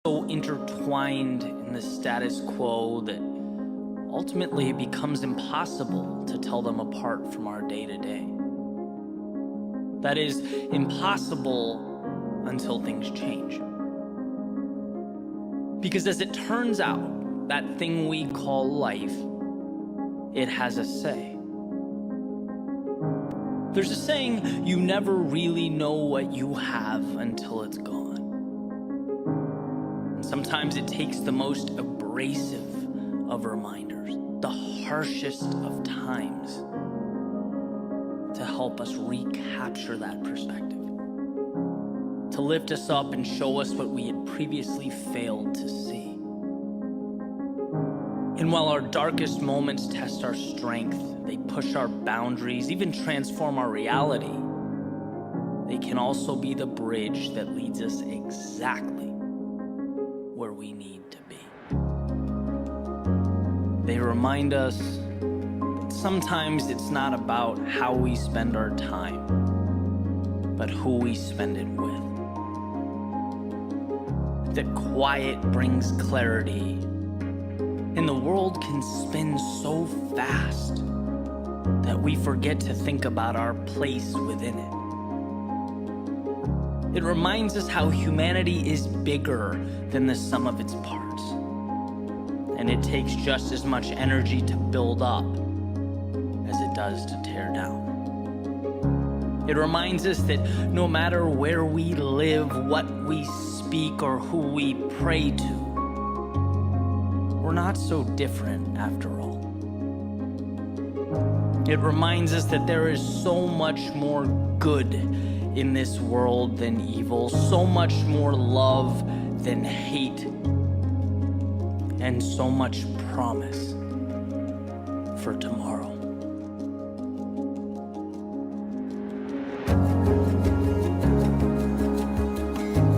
so intertwined in the status quo that ultimately it becomes impossible to tell them apart from our day-to-day. That is impossible until things change. Because as it turns out, that thing we call life, it has a say. There's a saying, you never really know what you have until it's gone. And sometimes it takes the most abrasive of reminders, the harshest of times, to help us recapture that perspective, to lift us up and show us what we had previously failed to see. And while our darkest moments test our strength, they push our boundaries, even transform our reality, they can also be the bridge that leads us exactly where we need to be. They remind us that sometimes it's not about how we spend our time, but who we spend it with. That quiet brings clarity, and the world can spin so fast that we forget to think about our place within it. It reminds us how humanity is bigger than the sum of its parts, and it takes just as much energy to build up as it does to tear down. It reminds us that no matter where we live, what we speak, or who we pray to, we're not so different after all. It reminds us that there is so much more good in this world than evil, so much more love than hate, and so much promise for tomorrow.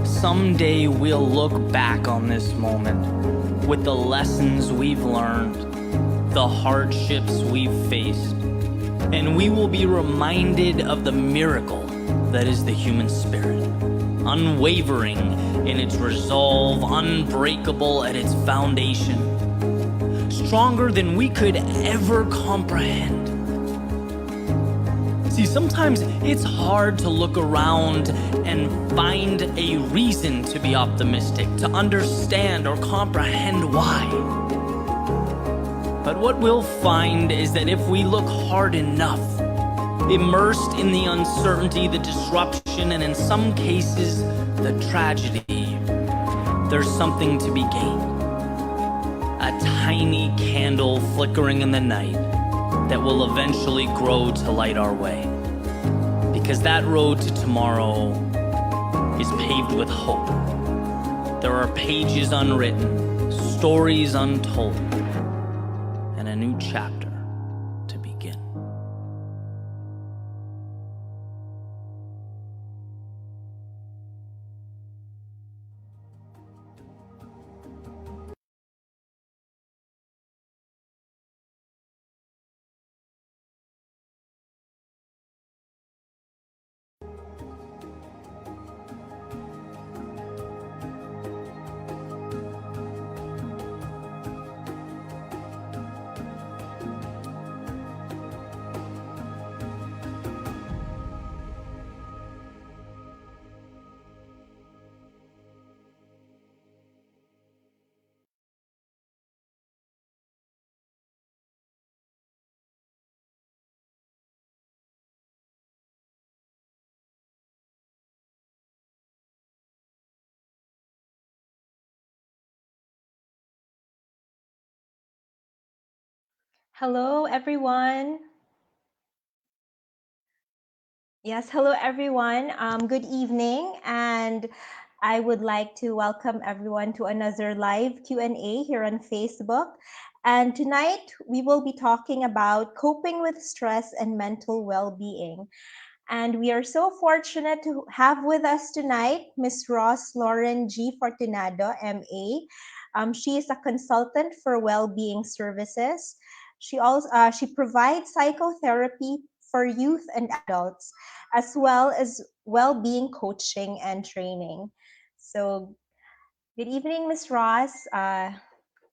Someday we'll look back on this moment with the lessons we've learned, the hardships we've faced, and we will be reminded of the miracle that is the human spirit, unwavering in its resolve, unbreakable at its foundation, stronger than we could ever comprehend. See, sometimes it's hard to look around and find a reason to be optimistic, to understand or comprehend why. But what we'll find is that if we look hard enough, immersed in the uncertainty, the disruption, and in some cases, the tragedy, there's something to be gained. A tiny candle flickering in the night that will eventually grow to light our way. Because that road to tomorrow is paved with hope. There are pages unwritten, stories untold, and a new chapter to begin. Hello, everyone. Yes, hello, everyone. Good evening, and I would like to welcome everyone to another live Q&A here on Facebook. And tonight, we will be talking about coping with stress and mental well-being. And we are so fortunate to have with us tonight Ms. Ross Lauren G. Fortunado, MA. She is a consultant for well-being services. She provides psychotherapy for youth and adults, as well as well-being coaching and training. So Good evening, Miss Ross.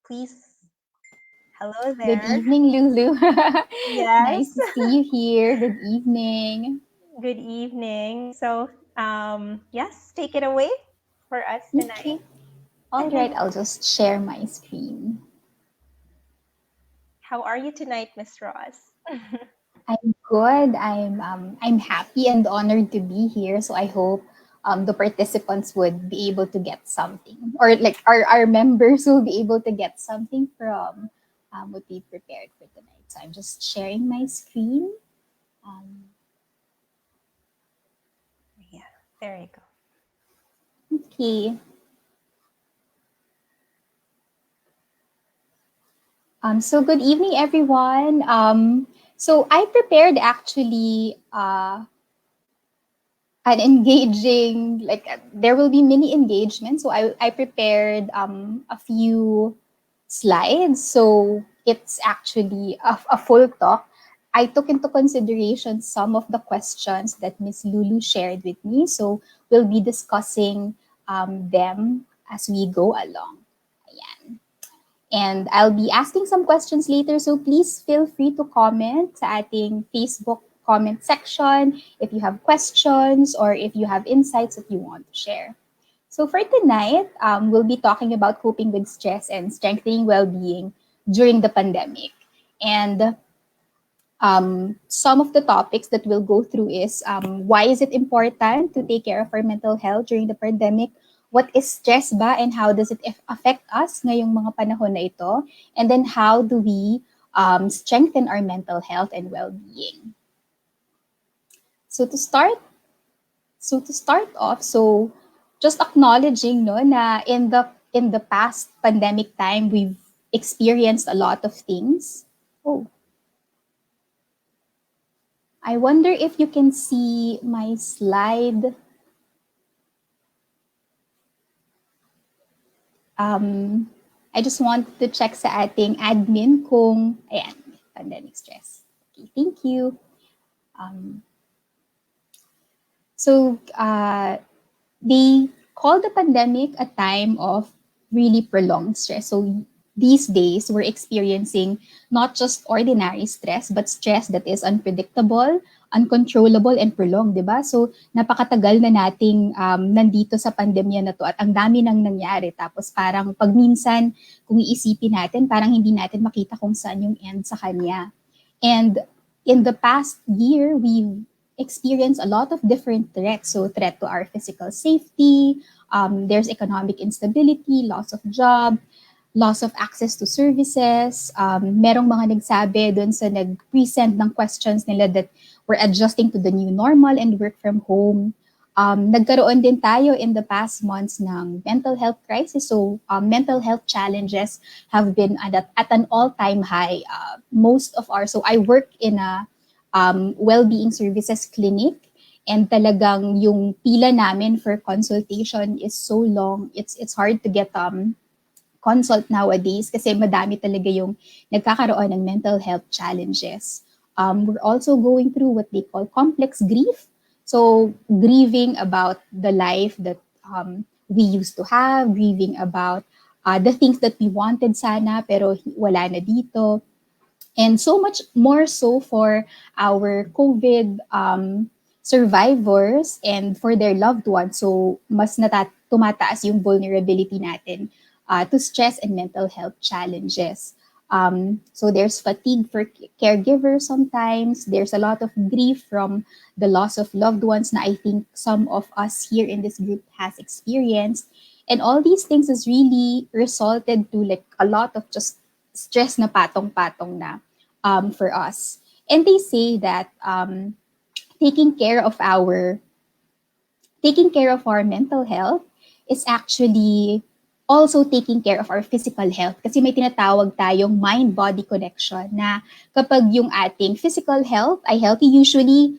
Please, hello Good there. evening, Lulu. Yes, Nice to see you here. Good evening. good evening. So, yes, take it away for us Okay. All tonight. right, I'll just share my screen. How are you tonight, Miss Ross? I'm good. I'm happy and honored to be here. So I hope the participants would be able to get something, or like our members will be able to get something from what we prepared for tonight. So I'm just sharing my screen. Um, Yeah, there you go. okay. So good evening, everyone. So I prepared actually an engaging, like there will be mini engagements. So I prepared a few slides. So it's actually a full talk. I took into consideration some of the questions that Miss Lulu shared with me. So we'll be discussing them as we go along. Ayan. And I'll be asking some questions later, so please feel free to comment sa ating Facebook comment section if you have questions or if you have insights that you want to share. So for tonight, we'll be talking about coping with stress and strengthening well-being during the pandemic. And some of the topics that we'll go through is why is it important to take care of our mental health during the pandemic? What is stress ba and how does it affect us ngayong mga panahon na ito? And then how do we strengthen our mental health and well-being? So to start, so just acknowledging no na in the past pandemic time we've experienced a lot of things. Oh, I wonder if you can see my slide. Um, I just want to check sa ating admin kung, ayan, pandemic stress. Okay, thank you. Um, so, they call the pandemic a time of really prolonged stress. So these days, we're experiencing not just ordinary stress, but stress that is unpredictable, uncontrollable, and prolonged, di ba? So napakatagal na nating nandito sa pandemya na to at ang dami nang nangyari. Tapos parang pag minsan, kung iisipin natin, parang hindi natin makita kung saan yung end sa kanya. And in the past year, we've experienced a lot of different threats. So, threat to our physical safety, there's economic instability, loss of job, loss of access to services. Merong mga nagsabi dun sa nag-present ng questions nila that we're adjusting to the new normal and work from home. Nagkaroon din tayo in the past months ng mental health crisis. So, mental health challenges have been at an all-time high. So I work in a well-being services clinic and talagang yung pila namin for consultation is so long. It's hard to get consult nowadays kasi madami talaga yung nagkakaroon ng mental health challenges. We're also going through what they call complex grief. So grieving about the life that we used to have, grieving about the things that we wanted sana pero wala na dito. And so much more so for our COVID survivors and for their loved ones. So mas tumataas yung vulnerability natin to stress and mental health challenges. So there's fatigue for caregivers sometimes. There's a lot of grief from the loss of loved ones na I think some of us here in this group has experienced. And all these things has really resulted to like a lot of just stress na patong-patong na for us. And they say that taking care of our mental health is actually also taking care of our physical health. Kasi may tinatawag tayong mind-body connection na kapag yung ating physical health ay healthy, usually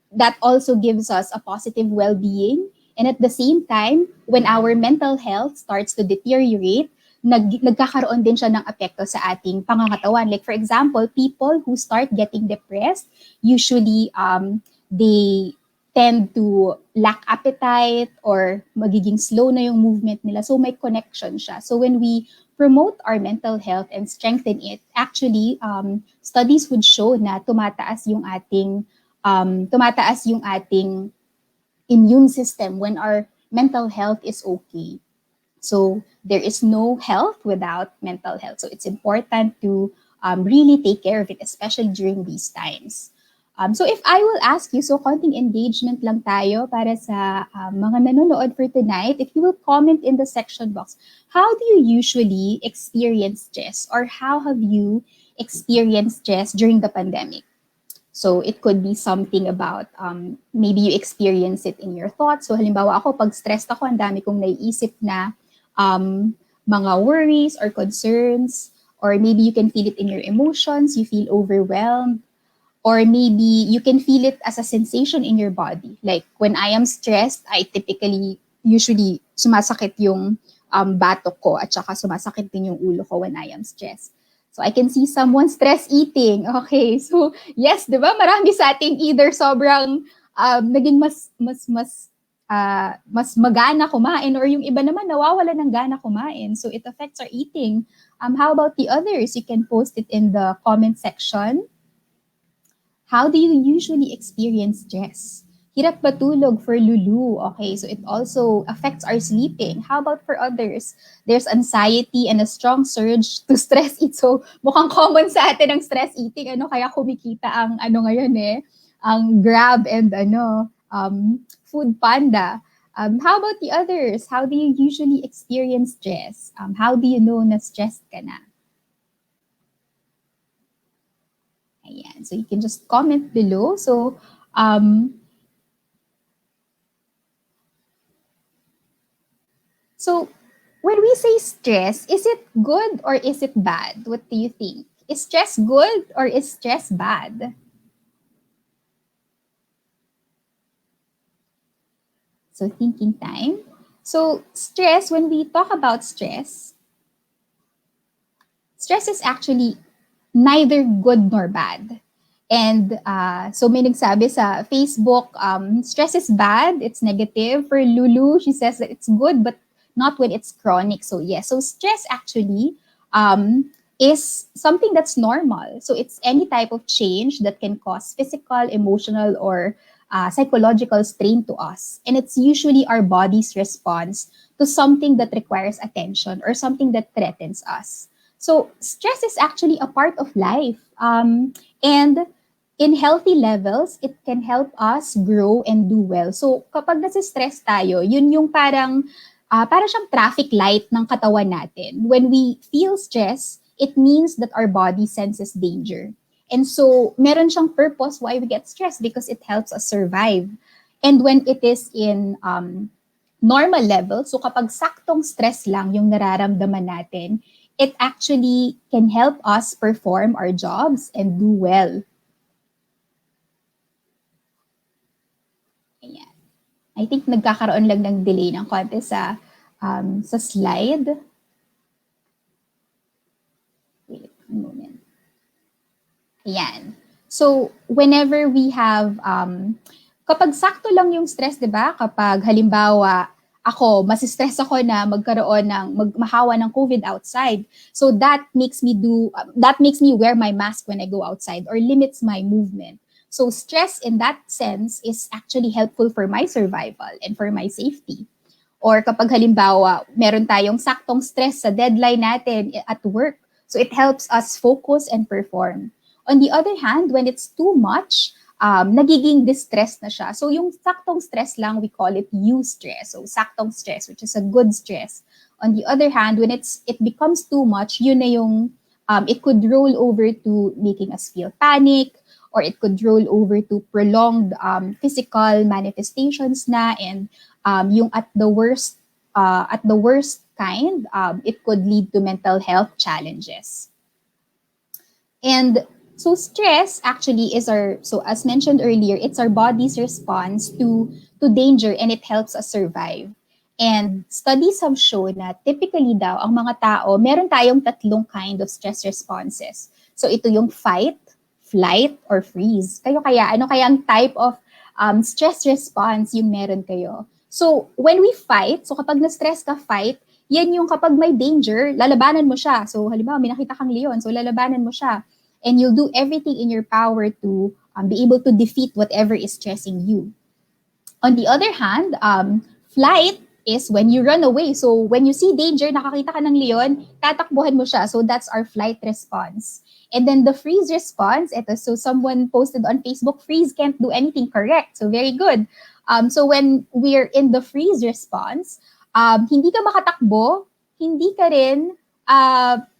that also gives us a positive well-being. And at the same time, when our mental health starts to deteriorate, nagkakaroon din siya ng apekto sa ating pangangatawan. Like for example, people who start getting depressed, usually they tend to lack appetite or magiging slow na yung movement nila. So may connection siya. So when we promote our mental health and strengthen it, actually, studies would show na tumataas yung ating immune system when our mental health is okay. So there is no health without mental health. So it's important to really take care of it, especially during these times. So if I will ask you, so konting engagement lang tayo para sa mga nanonood for tonight. If you will comment in the section box, how do you usually experience stress, or how have you experienced stress during the pandemic? So it could be something about maybe you experience it in your thoughts. So halimbawa ako, pag stressed ako, ang dami kong naiisip na mga worries or concerns, or maybe you can feel it in your emotions, you feel overwhelmed, or maybe you can feel it as a sensation in your body. Like when I am stressed, I usually sumasakit yung batok ko, at saka sumasakit din yung ulo ko when I am stressed. So I can see someone stress eating. Okay, so yes, di ba? Marami sa ating either sobrang naging mas magana kumain, or yung iba naman nawawala ng gana kumain. So it affects our eating. How about the others? You can post it in the comment section. How do you usually experience stress? Hirap matulog for Lulu. Okay, so it also affects our sleeping. How about for others? There's anxiety and a strong surge to stress eat. So mukhang common sa atin ang stress eating. Kaya kumikita ang ngayon ang Grab and Food Panda. How about the others? How do you usually experience stress? How do you know na stressed ka na? Ayan. So you can just comment below. So when we say stress, is it good or is it bad? What do you think? Is stress good or is stress bad? So thinking time. So stress, when we talk about stress is actually neither good nor bad. And so may nagsabi sa Facebook, stress is bad, it's negative. For Lulu, she says that it's good, but not when it's chronic. So yes, so stress actually is something that's normal. So it's any type of change that can cause physical, emotional, or psychological strain to us. And it's usually our body's response to something that requires attention or something that threatens us. So stress is actually a part of life. And in healthy levels, it can help us grow and do well. So kapag nasa-stress tayo, yun yung parang siyang traffic light ng katawan natin. When we feel stress, it means that our body senses danger. And so meron siyang purpose why we get stressed, because it helps us survive. And when it is in normal level, so kapag saktong stress lang yung nararamdaman natin, it actually can help us perform our jobs and do well. Ayan. I think nagkakaroon lang ng delay ng konti sa slide. Wait a moment. Ayan. So, whenever we have, kapag sakto lang yung stress, di ba? Kapag halimbawa, masistress ako na mahawa ng COVID outside. So that makes me wear my mask when I go outside, or limits my movement. So stress in that sense is actually helpful for my survival and for my safety. Or kapag halimbawa, meron tayong saktong stress sa deadline natin at work. So it helps us focus and perform. On the other hand, when it's too much, nagiging distress na siya. So yung saktong stress lang, we call it eustress. So saktong stress, which is a good stress. On the other hand, when it becomes too much, yun na yung, it could roll over to making us feel panic, or it could roll over to prolonged physical manifestations na, and yung at the worst kind, it could lead to mental health challenges. And so stress actually is as mentioned earlier, it's our body's response to danger, and it helps us survive. And studies have shown na typically daw, ang mga tao, meron tayong tatlong kind of stress responses. So ito yung fight, flight, or freeze. Ano kaya ang type of stress response yung meron kayo. So, when we fight, so kapag na-stress ka, fight, yan yung kapag may danger, lalabanan mo siya. So, halimbawa, may nakita kang leon, so lalabanan mo siya. And you'll do everything in your power to be able to defeat whatever is stressing you. On the other hand, flight is when you run away. So when you see danger, nakakita ka ng leon, tatakbuhan mo siya. So that's our flight response. And then the freeze response, ito, so someone posted on Facebook, freeze can't do anything, correct. So very good. So when we're in the freeze response, hindi ka makatakbo, hindi ka rin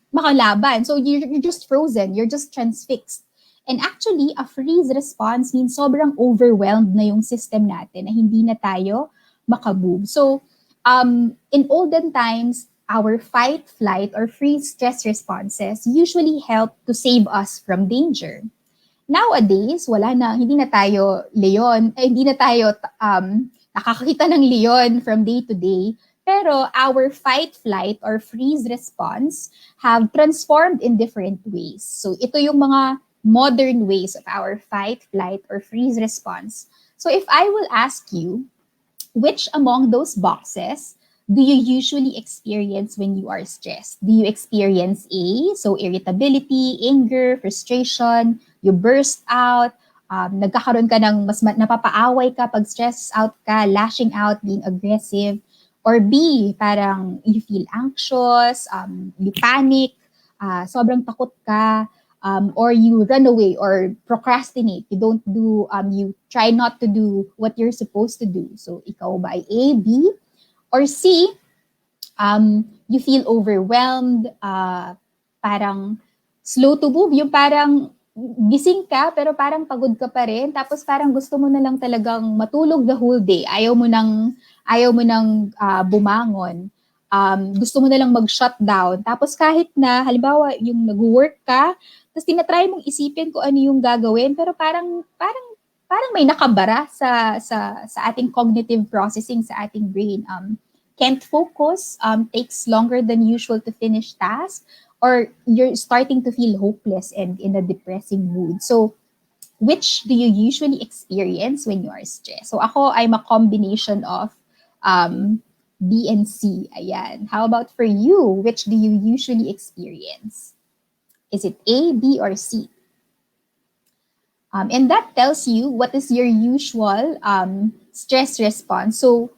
makalaban. So you're just frozen, you're just transfixed. And actually, a freeze response means sobrang overwhelmed na yung system natin na hindi na tayo makamove. So, in olden times, our fight, flight, or freeze stress responses usually help to save us from danger. Nowadays, wala na, hindi na tayo leon, hindi na tayo nakakakita ng leon from day to day. Pero our fight, flight, or freeze response have transformed in different ways. So, ito yung mga modern ways of our fight, flight, or freeze response. So if I will ask you, which among those boxes do you usually experience when you are stressed? Do you experience A, so irritability, anger, frustration, you burst out, nagkakaroon ka ng napapaaway ka pag stressed out ka, lashing out, being aggressive, or B, parang you feel anxious, you panic, sobrang takot ka, or you run away or procrastinate. You don't do, you try not to do what you're supposed to do. So, ikaw ba ay A, B, or C, you feel overwhelmed, parang slow to move, yung parang gising ka pero parang pagod ka pa rin, tapos parang gusto mo na lang talagang matulog the whole day. Ayaw mo nang bumangon. Gusto mo na lang mag-shutdown. Tapos kahit na, halimbawa, yung nag-work ka, tapos tinatry mong isipin kung ano yung gagawin, pero parang may nakabara sa ating cognitive processing, sa ating brain. Can't focus, takes longer than usual to finish tasks, or you're starting to feel hopeless and in a depressing mood. So, which do you usually experience when you are stressed? So ako, I'm a combination of B and C. Ayan. How about for you? Which do you usually experience? Is it A, B, or C? And that tells you what is your usual stress response. So,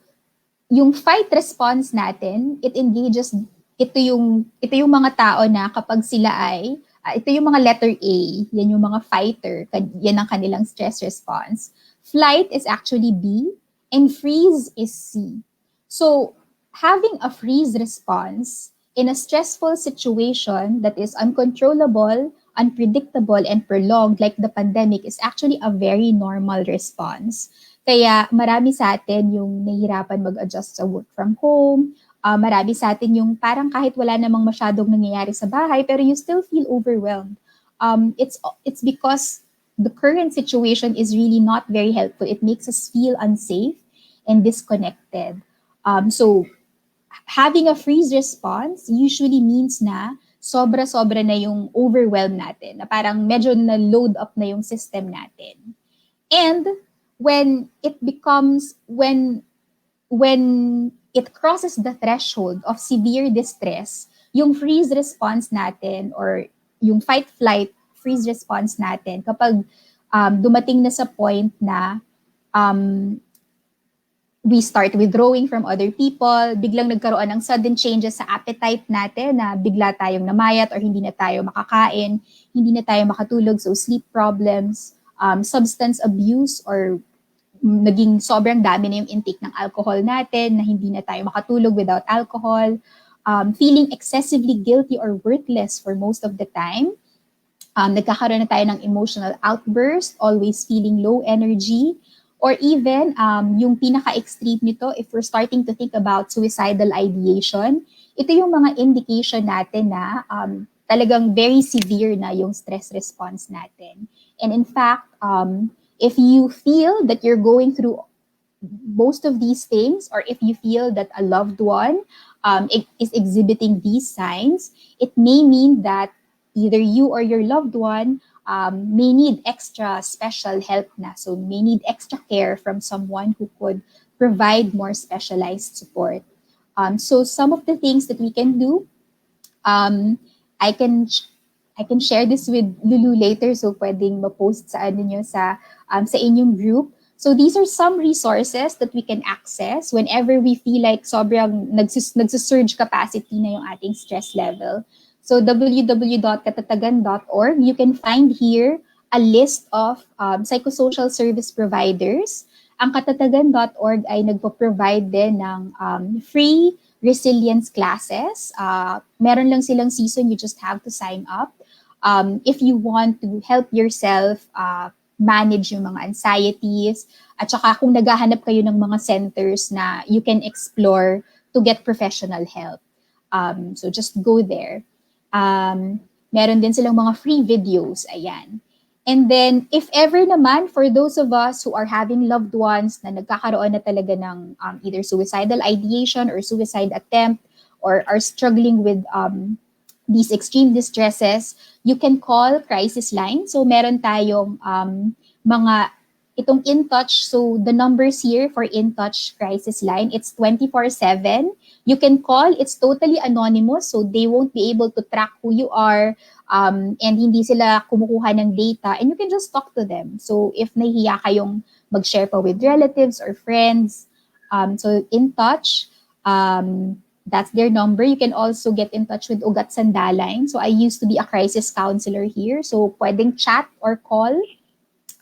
yung fight response natin, it engages, ito yung mga tao na kapag sila ay, ito yung mga letter A, yan yung mga fighter, yan ang kanilang stress response. Flight is actually B, and freeze is C. So, having a freeze response in a stressful situation that is uncontrollable, unpredictable, and prolonged like the pandemic is actually a very normal response. Kaya marami sa atin yung nahihirapan mag-adjust sa work from home, marami sa atin yung parang kahit wala namang masyadong nangyayari sa bahay, pero you still feel overwhelmed. It's because the current situation is really not very helpful. It makes us feel unsafe and disconnected. So having a freeze response usually means na sobra-sobra na yung overwhelm natin, na parang medyo na-load up na yung system natin. And when it crosses the threshold of severe distress, yung freeze response natin or yung fight-flight freeze response natin, kapag dumating na sa point na we start withdrawing from other people, biglang nagkaroon ng sudden changes sa appetite natin na bigla tayong namayat or hindi na tayo makakain, hindi na tayo makatulog, so sleep problems, substance abuse or naging sobrang dami na yung intake ng alcohol natin na hindi na tayo makatulog without alcohol, feeling excessively guilty or worthless for most of the time, nagkakaroon na tayo ng emotional outburst, always feeling low energy, or even yung pinaka-extreme nito, if we're starting to think about suicidal ideation, ito yung mga indication natin na talagang very severe na yung stress response natin. And in fact, if you feel that you're going through most of these things, or if you feel that a loved one is exhibiting these signs, it may mean that either you or your loved one may need extra special help na. So may need extra care from someone who could provide more specialized support. So some of the things that we can do, um, I can I can share this with Lulu later, so pwedeng ma-post sa ano nyo sa inyong group. So these are some resources that we can access whenever we feel like sobrang nagsusurge capacity na yung ating stress level. So www.katatagan.org, you can find here a list of psychosocial service providers. Ang katatagan.org ay nagpo-provide din ng free resilience classes. Meron lang silang season, you just have to sign up. If you want to help yourself manage yung mga anxieties, at saka kung naghahanap kayo ng mga centers na you can explore to get professional help. So just go there. Meron din silang mga free videos, ayan. And then, if ever naman, for those of us who are having loved ones na nagkakaroon na talaga ng either suicidal ideation or suicide attempt or are struggling with these extreme distresses, you can call crisis line. So meron tayong mga itong In Touch. So the numbers here for In Touch crisis line, it's 24/7. You can call, it's totally anonymous, so they won't be able to track who you are, and hindi sila kumukuha ng data, and you can just talk to them. So if nahihiya kayong mag-share pa with relatives or friends, so In Touch, that's their number. You can also get in touch with Ugat Sandaline. So I used to be a crisis counselor here. So pwedeng chat or call.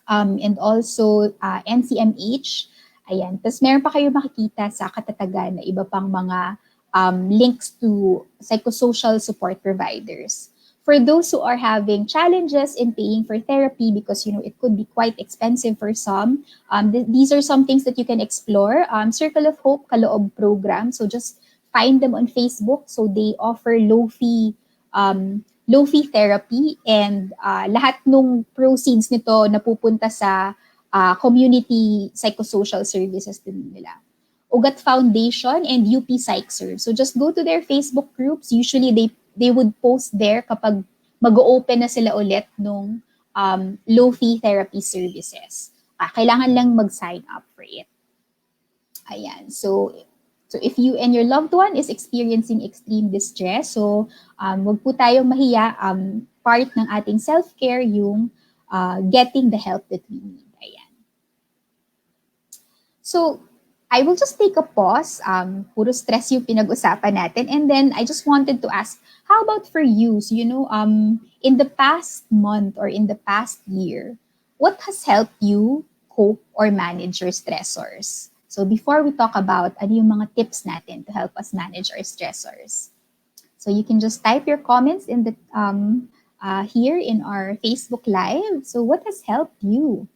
And also NCMH. Ayan. Tapos meron pa kayo makikita sa katatagan na iba pang mga links to psychosocial support providers. For those who are having challenges in paying for therapy because it could be quite expensive for some, these are some things that you can explore. Circle of Hope Kaloob program. So just find them on Facebook. So they offer low-fee therapy, and lahat nung proceeds nito napupunta sa community psychosocial services din nila. Ugat Foundation and UP PsychServe. So just go to their Facebook groups. Usually they would post there kapag mag-open na sila ulit nung low-fee therapy services. Kailangan lang mag-sign up for it. Ayan. So if you and your loved one is experiencing extreme distress, so wag po tayong mahiya. Part ng ating self-care yung getting the help that we need. Ayan. So I will just take a pause. Puro stress yung pinag-usapan natin. And then I just wanted to ask, how about for you? So, in the past month or in the past year, what has helped you cope or manage your stressors? So before we talk about ano yung mga tips natin to help us manage our stressors. So you can just type your comments in the here in our Facebook Live. So what has helped you?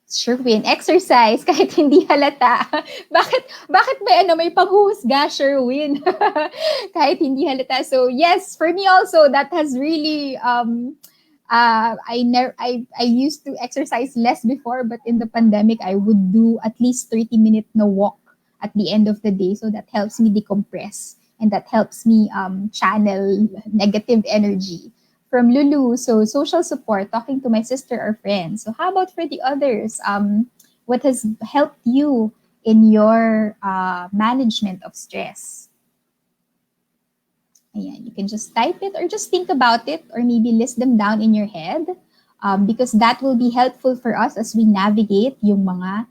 Sherwin, exercise kahit hindi halata. bakit may panghuhusga, Sherwin? Kahit hindi halata. So yes, for me also, that has really I used to exercise less before, but in the pandemic, I would do at least 30-minute na walk at the end of the day. So that helps me decompress, and that helps me channel negative energy. From Lulu, so social support, talking to my sister or friends. So how about for the others? What has helped you in your management of stress? Ayan, you can just type it or just think about it or maybe list them down in your head, because that will be helpful for us as we navigate yung mga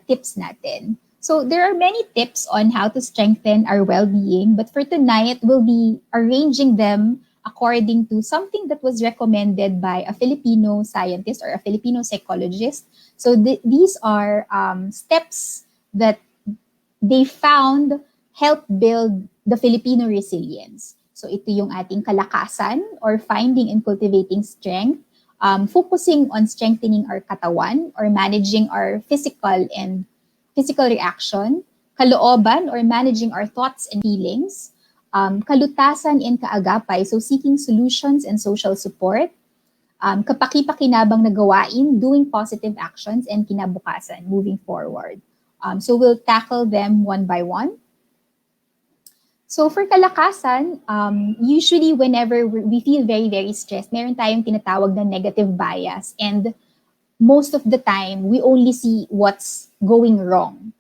tips natin. So there are many tips on how to strengthen our well-being, but for tonight, we'll be arranging them according to something that was recommended by a Filipino scientist or a Filipino psychologist. So these are steps that they found help build the Filipino resilience. So ito yung ating kalakasan or finding and cultivating strength, focusing on strengthening our katawan or managing our physical reaction, kalooban or managing our thoughts and feelings, kalutasan and kaagapay, so seeking solutions and social support, kapaki-pakinabang na gawain, doing positive actions, and kinabukasan, moving forward. So we'll tackle them one by one. So for kalakasan, usually whenever we feel very, very stressed, meron tayong tinatawag na negative bias. And most of the time, we only see what's going wrong,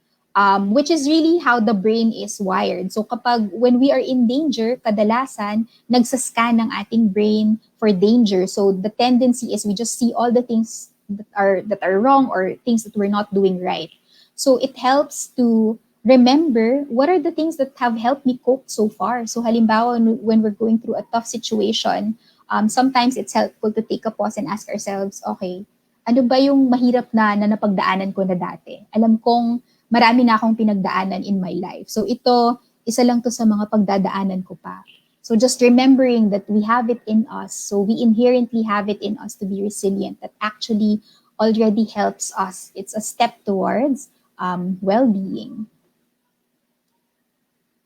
which is really how the brain is wired. So when we are in danger, kadalasan, nagsascan ng ating brain for danger. So the tendency is we just see all the things that are wrong or things that we're not doing right. So it helps to remember what are the things that have helped me cope so far. So halimbawa, when we're going through a tough situation, sometimes it's helpful to take a pause and ask ourselves, okay, ano ba yung mahirap na napagdaanan ko na dati? Alam kong marami na akong pinagdaanan in my life. So ito, isa lang to sa mga pagdadaanan ko pa. So just remembering that we have it in us, so we inherently have it in us to be resilient, that actually already helps us. It's a step towards well-being.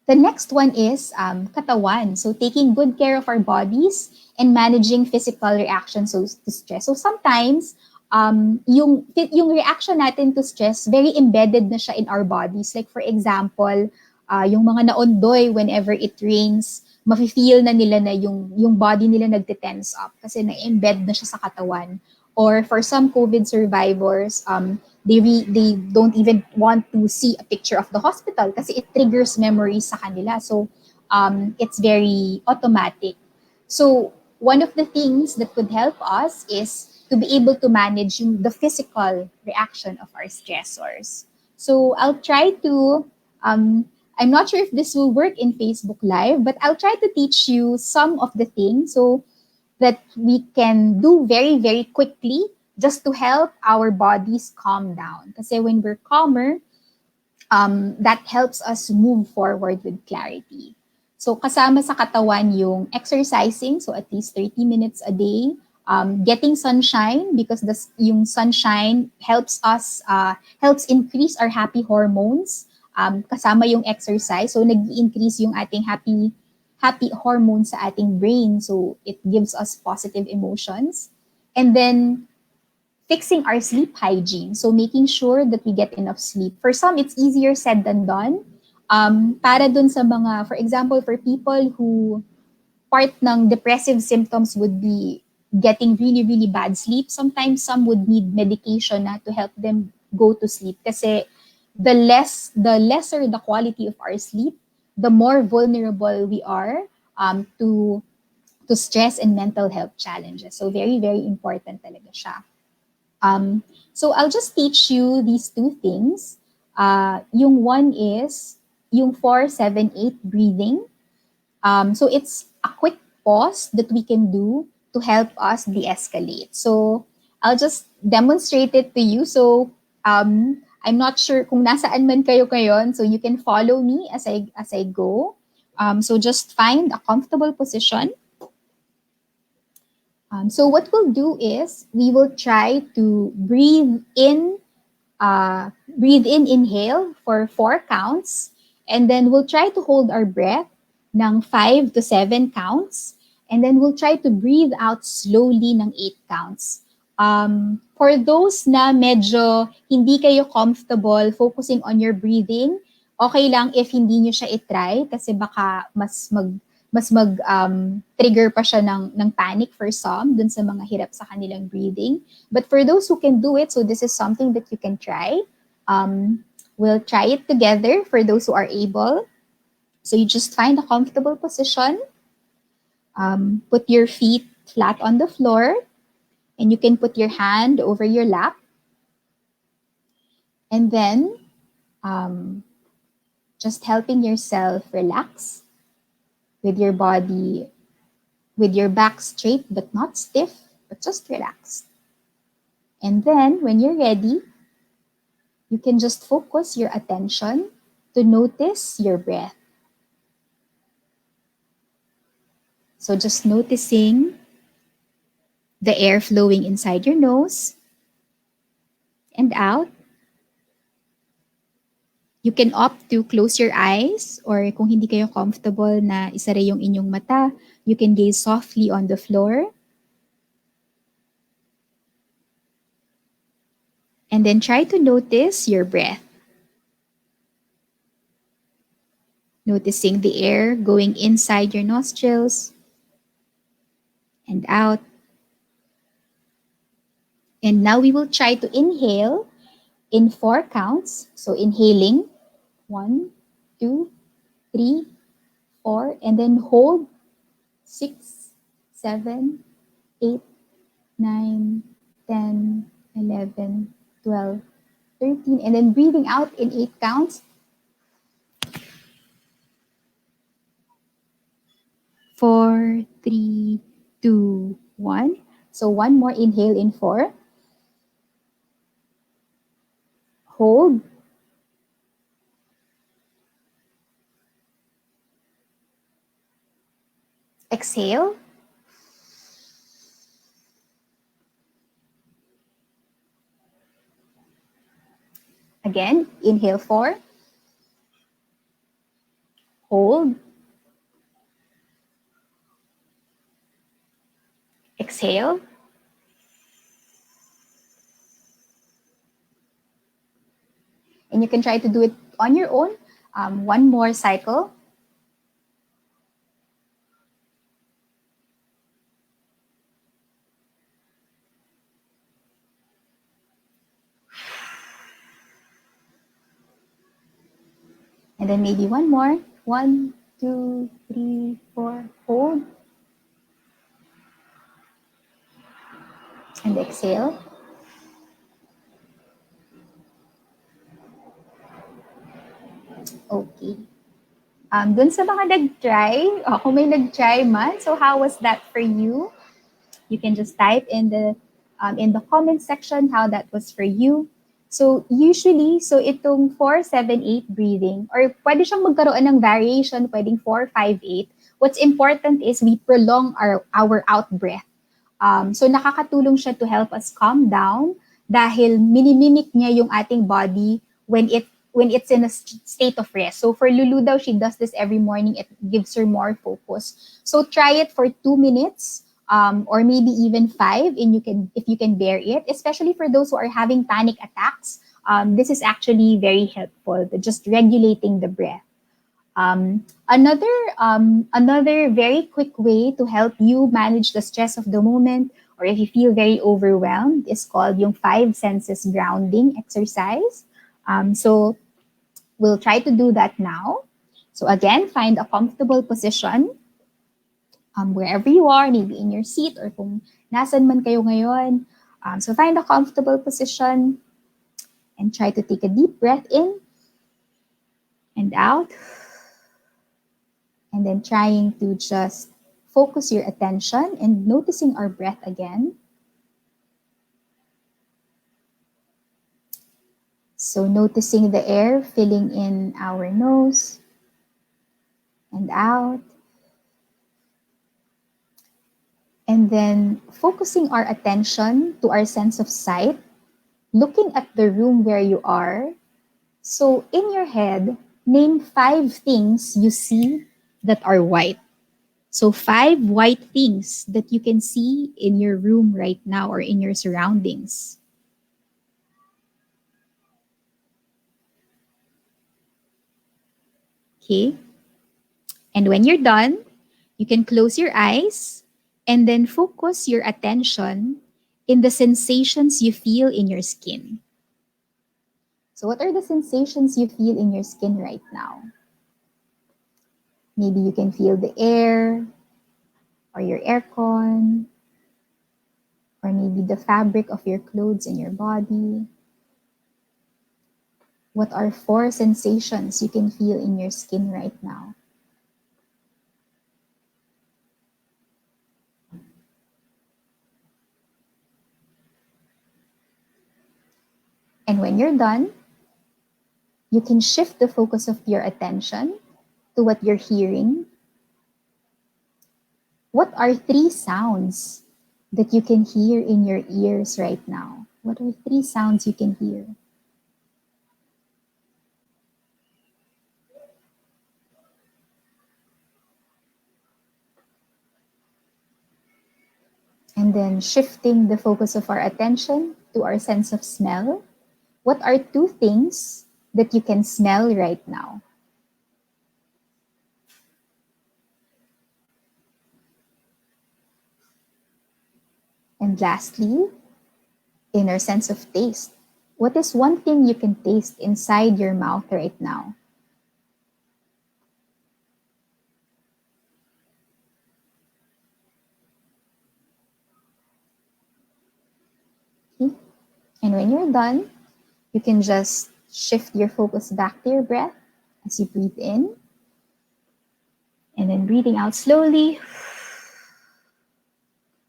The next one is katawan. So taking good care of our bodies and managing physical reactions to stress. So sometimes, yung reaction natin to stress, very embedded na siya in our bodies. Like for example, yung mga naondoy, whenever it rains, mafe-feel na nila na yung body nila nagte-tense up kasi na-embed na siya sa katawan. Or for some COVID survivors, they don't even want to see a picture of the hospital kasi it triggers memories sa kanila. So it's very automatic. So one of the things that could help us is to be able to manage the physical reaction of our stressors. So I'll try to, I'm not sure if this will work in Facebook Live, but I'll try to teach you some of the things so that we can do very, very quickly just to help our bodies calm down. Kasi when we're calmer, that helps us move forward with clarity. So kasama sa katawan yung exercising, so at least 30 minutes a day, getting sunshine because yung sunshine helps us, helps increase our happy hormones, kasama yung exercise. So nag-increase yung ating happy hormones sa ating brain. So it gives us positive emotions. And then fixing our sleep hygiene. So making sure that we get enough sleep. For some, it's easier said than done. Para dun sa mga, for example, for people who part ng depressive symptoms would be getting really, really bad sleep. Sometimes some would need medication na to help them go to sleep. Kasi the lesser the quality of our sleep, the more vulnerable we are to stress and mental health challenges. So very, very important talaga siya. So I'll just teach you these two things. Yung one is yung 4-7-8 breathing. So it's a quick pause that we can do to help us de-escalate. So I'll just demonstrate it to you. So I'm not sure kung nasaan man kayo ngayon, so you can follow me as I go. So just find a comfortable position. So what we'll do is we will try to breathe in, inhale for 4 counts, and then we'll try to hold our breath ng 5 to 7 counts, and then we'll try to breathe out slowly ng 8 counts. For those na medyo hindi kayo comfortable focusing on your breathing, okay lang if hindi nyo siya itry kasi baka mas trigger pa siya ng panic for some dun sa mga hirap sa kanilang breathing. But for those who can do it, so this is something that you can try. We'll try it together for those who are able. So you just find a comfortable position. Put your feet flat on the floor. And you can put your hand over your lap. And then just helping yourself relax with your body, with your back straight but not stiff, but just relaxed. And then when you're ready, you can just focus your attention to notice your breath. So just noticing the air flowing inside your nose and out. You can opt to close your eyes, or kung hindi kayo comfortable na isara yung inyong mata, you can gaze softly on the floor. And then try to notice your breath. Noticing the air going inside your nostrils and out. And now we will try to inhale in 4 counts. So inhaling, 1, 2, 3, 4, and then hold 6, 7, 8, 9, 10, 11, 12, 13, and then breathing out in 8 counts. 4, 3, 2, 1. So one more inhale in 4. Hold. Exhale. Again, inhale 4. Hold. Exhale. And you can try to do it on your own. One more cycle. And then maybe one more. 1, 2, 3, 4. Hold. And exhale. Okay. Dun sa mga nag-try, kung may nag-try man, so how was that for you? You can just type in the comment section how that was for you. So usually, so itong 4, 7, 8 breathing, or pwede siyang magkaroon ng variation, pwedeng 4, 5, 8. What's important is we prolong our out breath. So nakakatulong siya to help us calm down dahil minimimic niya yung ating body when it's in a state of rest. So for Lulu daw, she does this every morning. It gives her more focus. So try it for 2 minutes. Or maybe even 5, and if you can bear it, especially for those who are having panic attacks. This is actually very helpful, just regulating the breath. Another very quick way to help you manage the stress of the moment, or if you feel very overwhelmed, is called yung 5 senses grounding exercise. So we'll try to do that now. So again, find a comfortable position. Wherever you are, maybe in your seat or kung nasan man kayo ngayon. So find a comfortable position and try to take a deep breath in and out. And then trying to just focus your attention and noticing our breath again. So noticing the air filling in our nose and out. And then focusing our attention to our sense of sight, looking at the room where you are. So in your head, name 5 things you see that are white. So 5 white things that you can see in your room right now or in your surroundings. Okay. And when you're done, you can close your eyes and then focus your attention in the sensations you feel in your skin. So what are the sensations you feel in your skin right now? Maybe you can feel the air or your aircon, or maybe the fabric of your clothes in your body. What are 4 sensations you can feel in your skin right now? And when you're done, you can shift the focus of your attention to what you're hearing. What are 3 sounds that you can hear in your ears right now? What are 3 sounds you can hear? And then shifting the focus of our attention to our sense of smell. What are 2 things that you can smell right now? And lastly, inner sense of taste. What is one thing you can taste inside your mouth right now? Okay? And when you're done, you can just shift your focus back to your breath as you breathe in, and then breathing out slowly,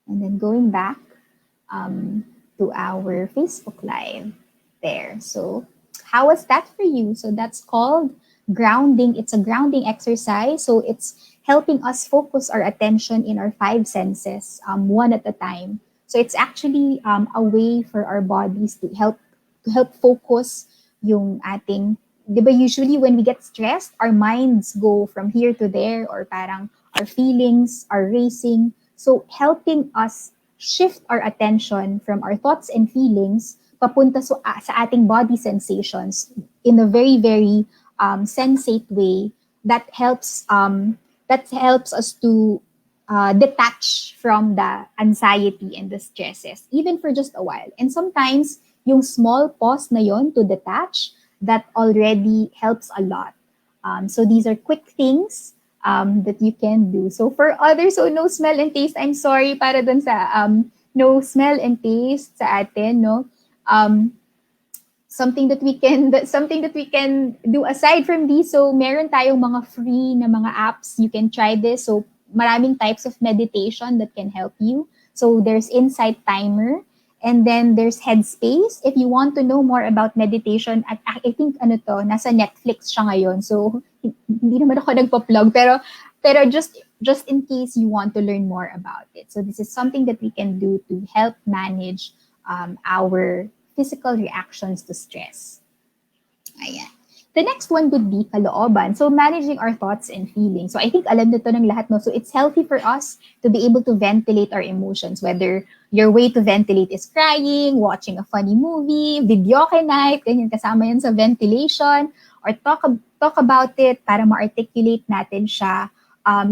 and then going back um, to our Facebook Live there. So, how was that for you? So, that's called grounding. It's a grounding exercise. So, it's helping us focus our attention in our five senses, one at a time. So, it's actually a way for our bodies to help focus yung ating, di ba usually when we get stressed, our minds go from here to there, or parang our feelings are racing. So, helping us shift our attention from our thoughts and feelings papunta sa ating body sensations in a very, very sensate way that helps us to detach from the anxiety and the stresses, even for just a while. And sometimes, yung small pause na yon to detach, that already helps a lot. So these are quick things that you can do. So for others, so no smell and taste, I'm sorry para dun sa no smell and taste sa atin, no? Um, something that we can do aside from these. So meron tayong mga free na mga apps, you can try this. So maraming types of meditation that can help you. So there's Insight Timer, and then there's Headspace. If you want to know more about meditation, at I think nasa Netflix siya ngayon. So hindi naman ako nagpa-plug, pero just in case you want to learn more about it. So this is something that we can do to help manage our physical reactions to stress. Ayan. The next one would be kalooban. So managing our thoughts and feelings. So I think alam na to ng lahat, no? So it's healthy for us to be able to ventilate our emotions, whether your way to ventilate is crying, watching a funny movie, videoke night, ganyan, kasama yan sa ventilation, or talk about it para ma-articulate natin siya,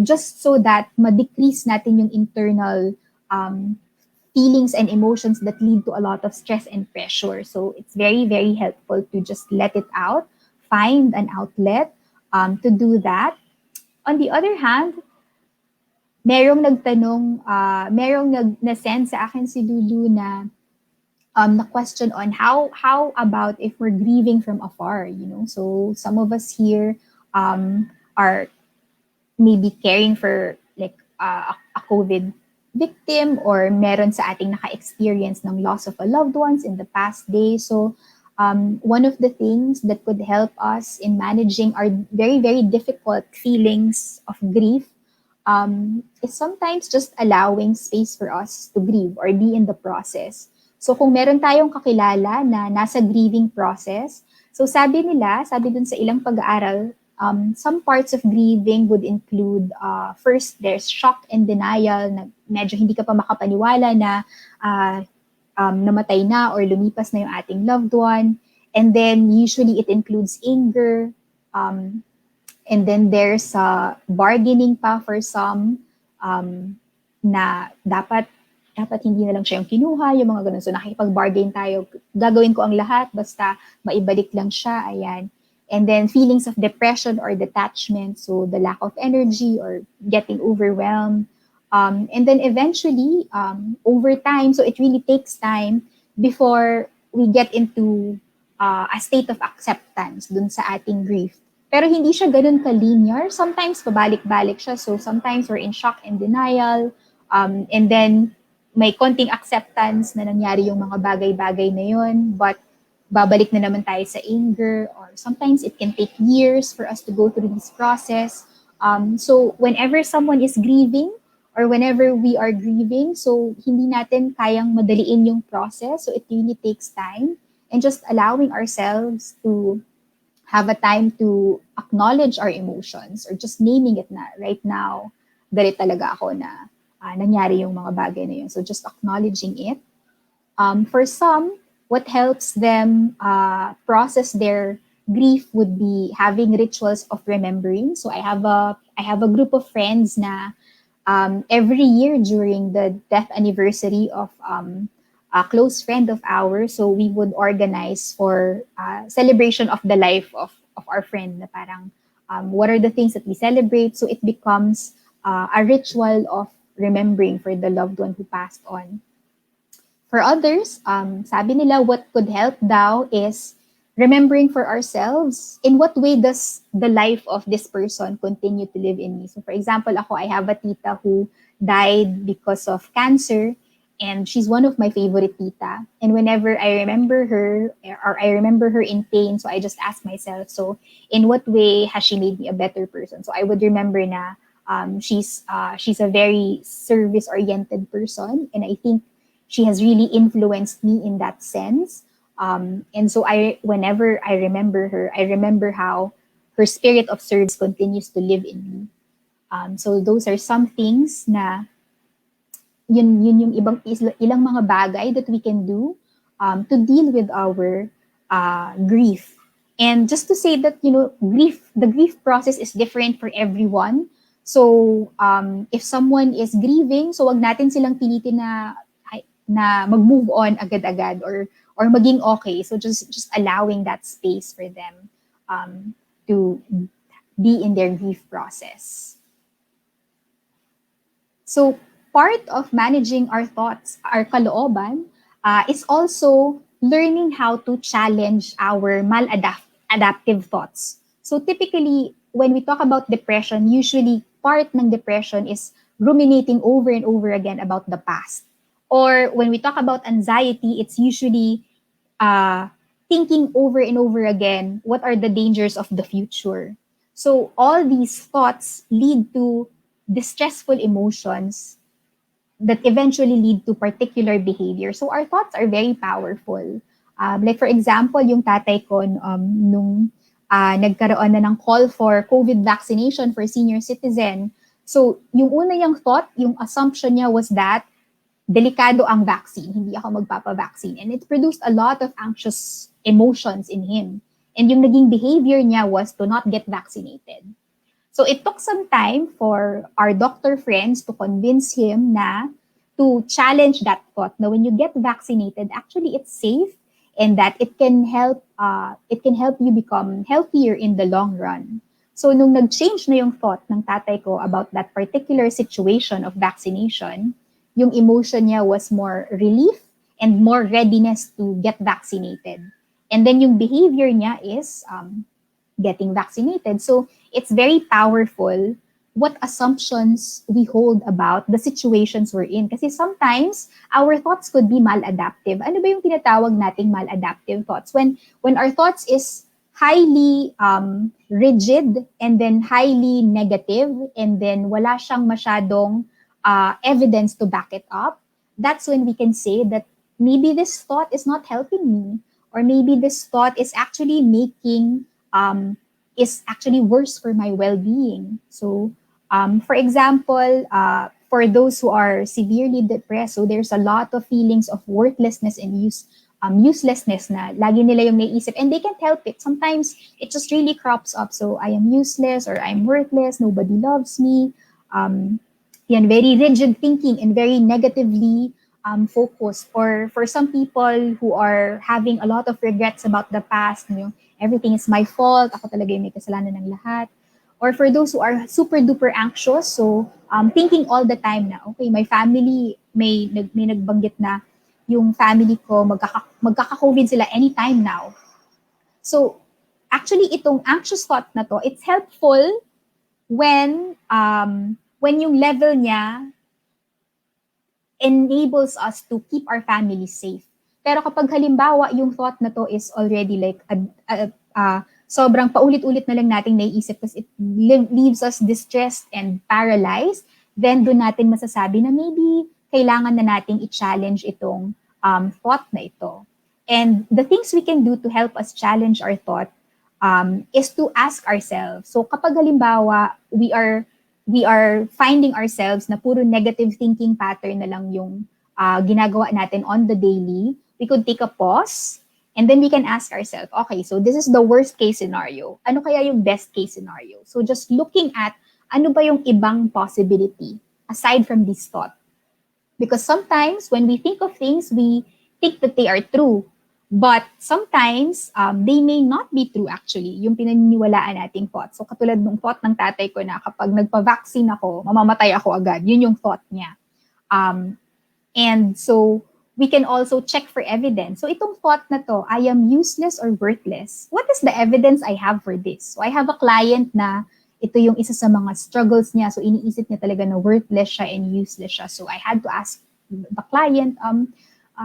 just so that ma-decrease natin yung internal feelings and emotions that lead to a lot of stress and pressure. So it's very, very helpful to just let it out, find an outlet to do that. On the other hand, merong na-send sa akin si Lulu na question on how about if we're grieving from afar, So some of us here are maybe caring for like a COVID victim, or meron sa ating naka-experience ng loss of a loved ones in the past days. So one of the things that could help us in managing our very, very difficult feelings of grief is sometimes just allowing space for us to grieve or be in the process. So kung meron tayong kakilala na nasa grieving process, so sabi dun sa ilang pag-aaral, some parts of grieving would include, first, there's shock and denial, na medyo hindi ka pa makapaniwala na namatay na or lumipas na yung ating loved one. And then usually it includes anger. And then there's bargaining pa for some, na dapat hindi na lang siya yung kinuha, yung mga ganun. So nakikipag-bargain tayo, gagawin ko ang lahat, basta maibalik lang siya, ayan. And then feelings of depression or detachment, so the lack of energy or getting overwhelmed. And then eventually, over time, so it really takes time before we get into a state of acceptance dun sa ating grief. Pero hindi siya ganun ka-linear. Sometimes pabalik-balik siya. So sometimes we're in shock and denial. And then may konting acceptance na nangyari yung mga bagay-bagay na yun. But babalik na naman tayo sa anger, or sometimes it can take years for us to go through this process. So whenever someone is grieving or whenever we are grieving, so hindi natin kayang madaliin yung process. So it really takes time, and just allowing ourselves to have a time to acknowledge our emotions, or just naming it na right now, galit talaga ako na nangyari yung mga bagay na yun. So just acknowledging it. For some, what helps them process their grief would be having rituals of remembering. So I have a group of friends na every year during the death anniversary of a close friend of ours, so we would organize for celebration of the life of our friend. Na parang what are the things that we celebrate? So it becomes a ritual of remembering for the loved one who passed on. For others, sabi nila what could help daw is remembering for ourselves, in what way does the life of this person continue to live in me? So for example, ako, I have a tita who died because of cancer, and she's one of my favorite tita. And whenever I remember her, or I remember her in pain, so I just ask myself, so in what way has she made me a better person? So I would remember na she's a very service-oriented person, and I think she has really influenced me in that sense. And so whenever I remember her, I remember how her spirit of service continues to live in me. So those are some things na yun yung ilang mga bagay that we can do to deal with our grief. And just to say that, the grief process is different for everyone. So if someone is grieving, so wag natin silang pilitin na mag-move on agad-agad or maging okay. So just allowing that space for them to be in their grief process. So part of managing our thoughts, our kalooban, is also learning how to challenge our maladaptive thoughts. So typically, when we talk about depression, usually part ng depression is ruminating over and over again about the past. Or when we talk about anxiety, it's usually thinking over and over again, what are the dangers of the future? So all these thoughts lead to distressful emotions that eventually lead to particular behavior. So our thoughts are very powerful. Like for example, yung tatay ko nung nagkaroon na ng call for COVID vaccination for senior citizen. So yung una niyang thought, yung assumption niya was that delikado ang vaccine, hindi ako magpapa-vaccine. And it produced a lot of anxious emotions in him. And yung naging behavior niya was to not get vaccinated. So it took some time for our doctor friends to convince him na to challenge that thought na when you get vaccinated, actually it's safe and that it can help you become healthier in the long run. So nung nag-change na yung thought ng tatay ko about that particular situation of vaccination, yung emotion niya was more relief and more readiness to get vaccinated. And then yung behavior niya is getting vaccinated. So it's very powerful what assumptions we hold about the situations we're in. Kasi sometimes our thoughts could be maladaptive. Ano ba yung tinatawag nating maladaptive thoughts? When our thoughts is highly rigid and then highly negative and then wala siyang masyadong evidence to back it up, that's when we can say that maybe this thought is not helping me, or maybe this thought is actually is actually worse for my well-being. So, for example, for those who are severely depressed, so there's a lot of feelings of worthlessness and uselessness na lagi nila yung naiisip, and they can't help it. Sometimes it just really crops up. So I am useless, or I'm worthless, nobody loves me. Yan, very rigid thinking and very negatively focused. For some people who are having a lot of regrets about the past, everything is my fault, ako talaga yung may kasalanan ng lahat. Or for those who are super duper anxious, so thinking all the time na, okay, my family, may nagbanggit na yung family ko, magkaka-COVID sila anytime now. So actually, itong anxious thought na to, it's helpful when yung level niya enables us to keep our family safe. Pero kapag halimbawa yung thought na to is already like sobrang paulit-ulit na lang nating naiisip, kasi it leaves us distressed and paralyzed, then doon natin masasabi na maybe kailangan na nating i-challenge itong thought na ito. And the things we can do to help us challenge our thought is to ask ourselves. So kapag halimbawa we are finding ourselves na puro negative thinking pattern na lang yung ginagawa natin on the daily, we could take a pause and then we can ask ourselves, okay, so this is the worst case scenario. Ano kaya yung best case scenario? So just looking at ano ba yung ibang possibility. aside from this thought. Because sometimes when we think of things, we think that they are true. But sometimes, they may not be true actually, yung pinaniniwalaan nating thought. So katulad ng thought ng tatay ko na kapag nagpa-vaccine ako, mamamatay ako agad. Yun yung thought niya. And so we can also check for evidence. So itong thought na to, I am useless or worthless. What is the evidence I have for this? So I have a client na ito yung isa sa mga struggles niya. So iniisip niya talaga na worthless siya and useless siya. So I had to ask the client,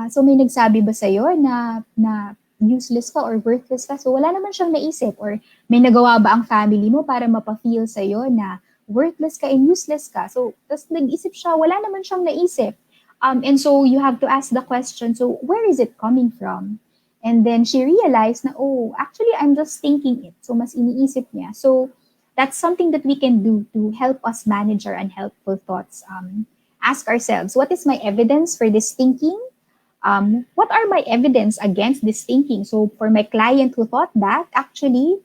so may nagsabi ba sa'yo na useless ka or worthless ka? So wala naman siyang naisip, or may nagawa ba ang family mo para mapa-feel sa'yo na worthless ka and useless ka? So tapos nag-isip siya, wala naman siyang naisip. And so you have to ask the question, so where is it coming from? And then she realized na, oh, actually I'm just thinking it. So mas iniisip niya. So that's something that we can do to help us manage our unhelpful thoughts. Ask ourselves, what is my evidence for this thinking? What are my evidence against this thinking? So for my client who thought that, actually,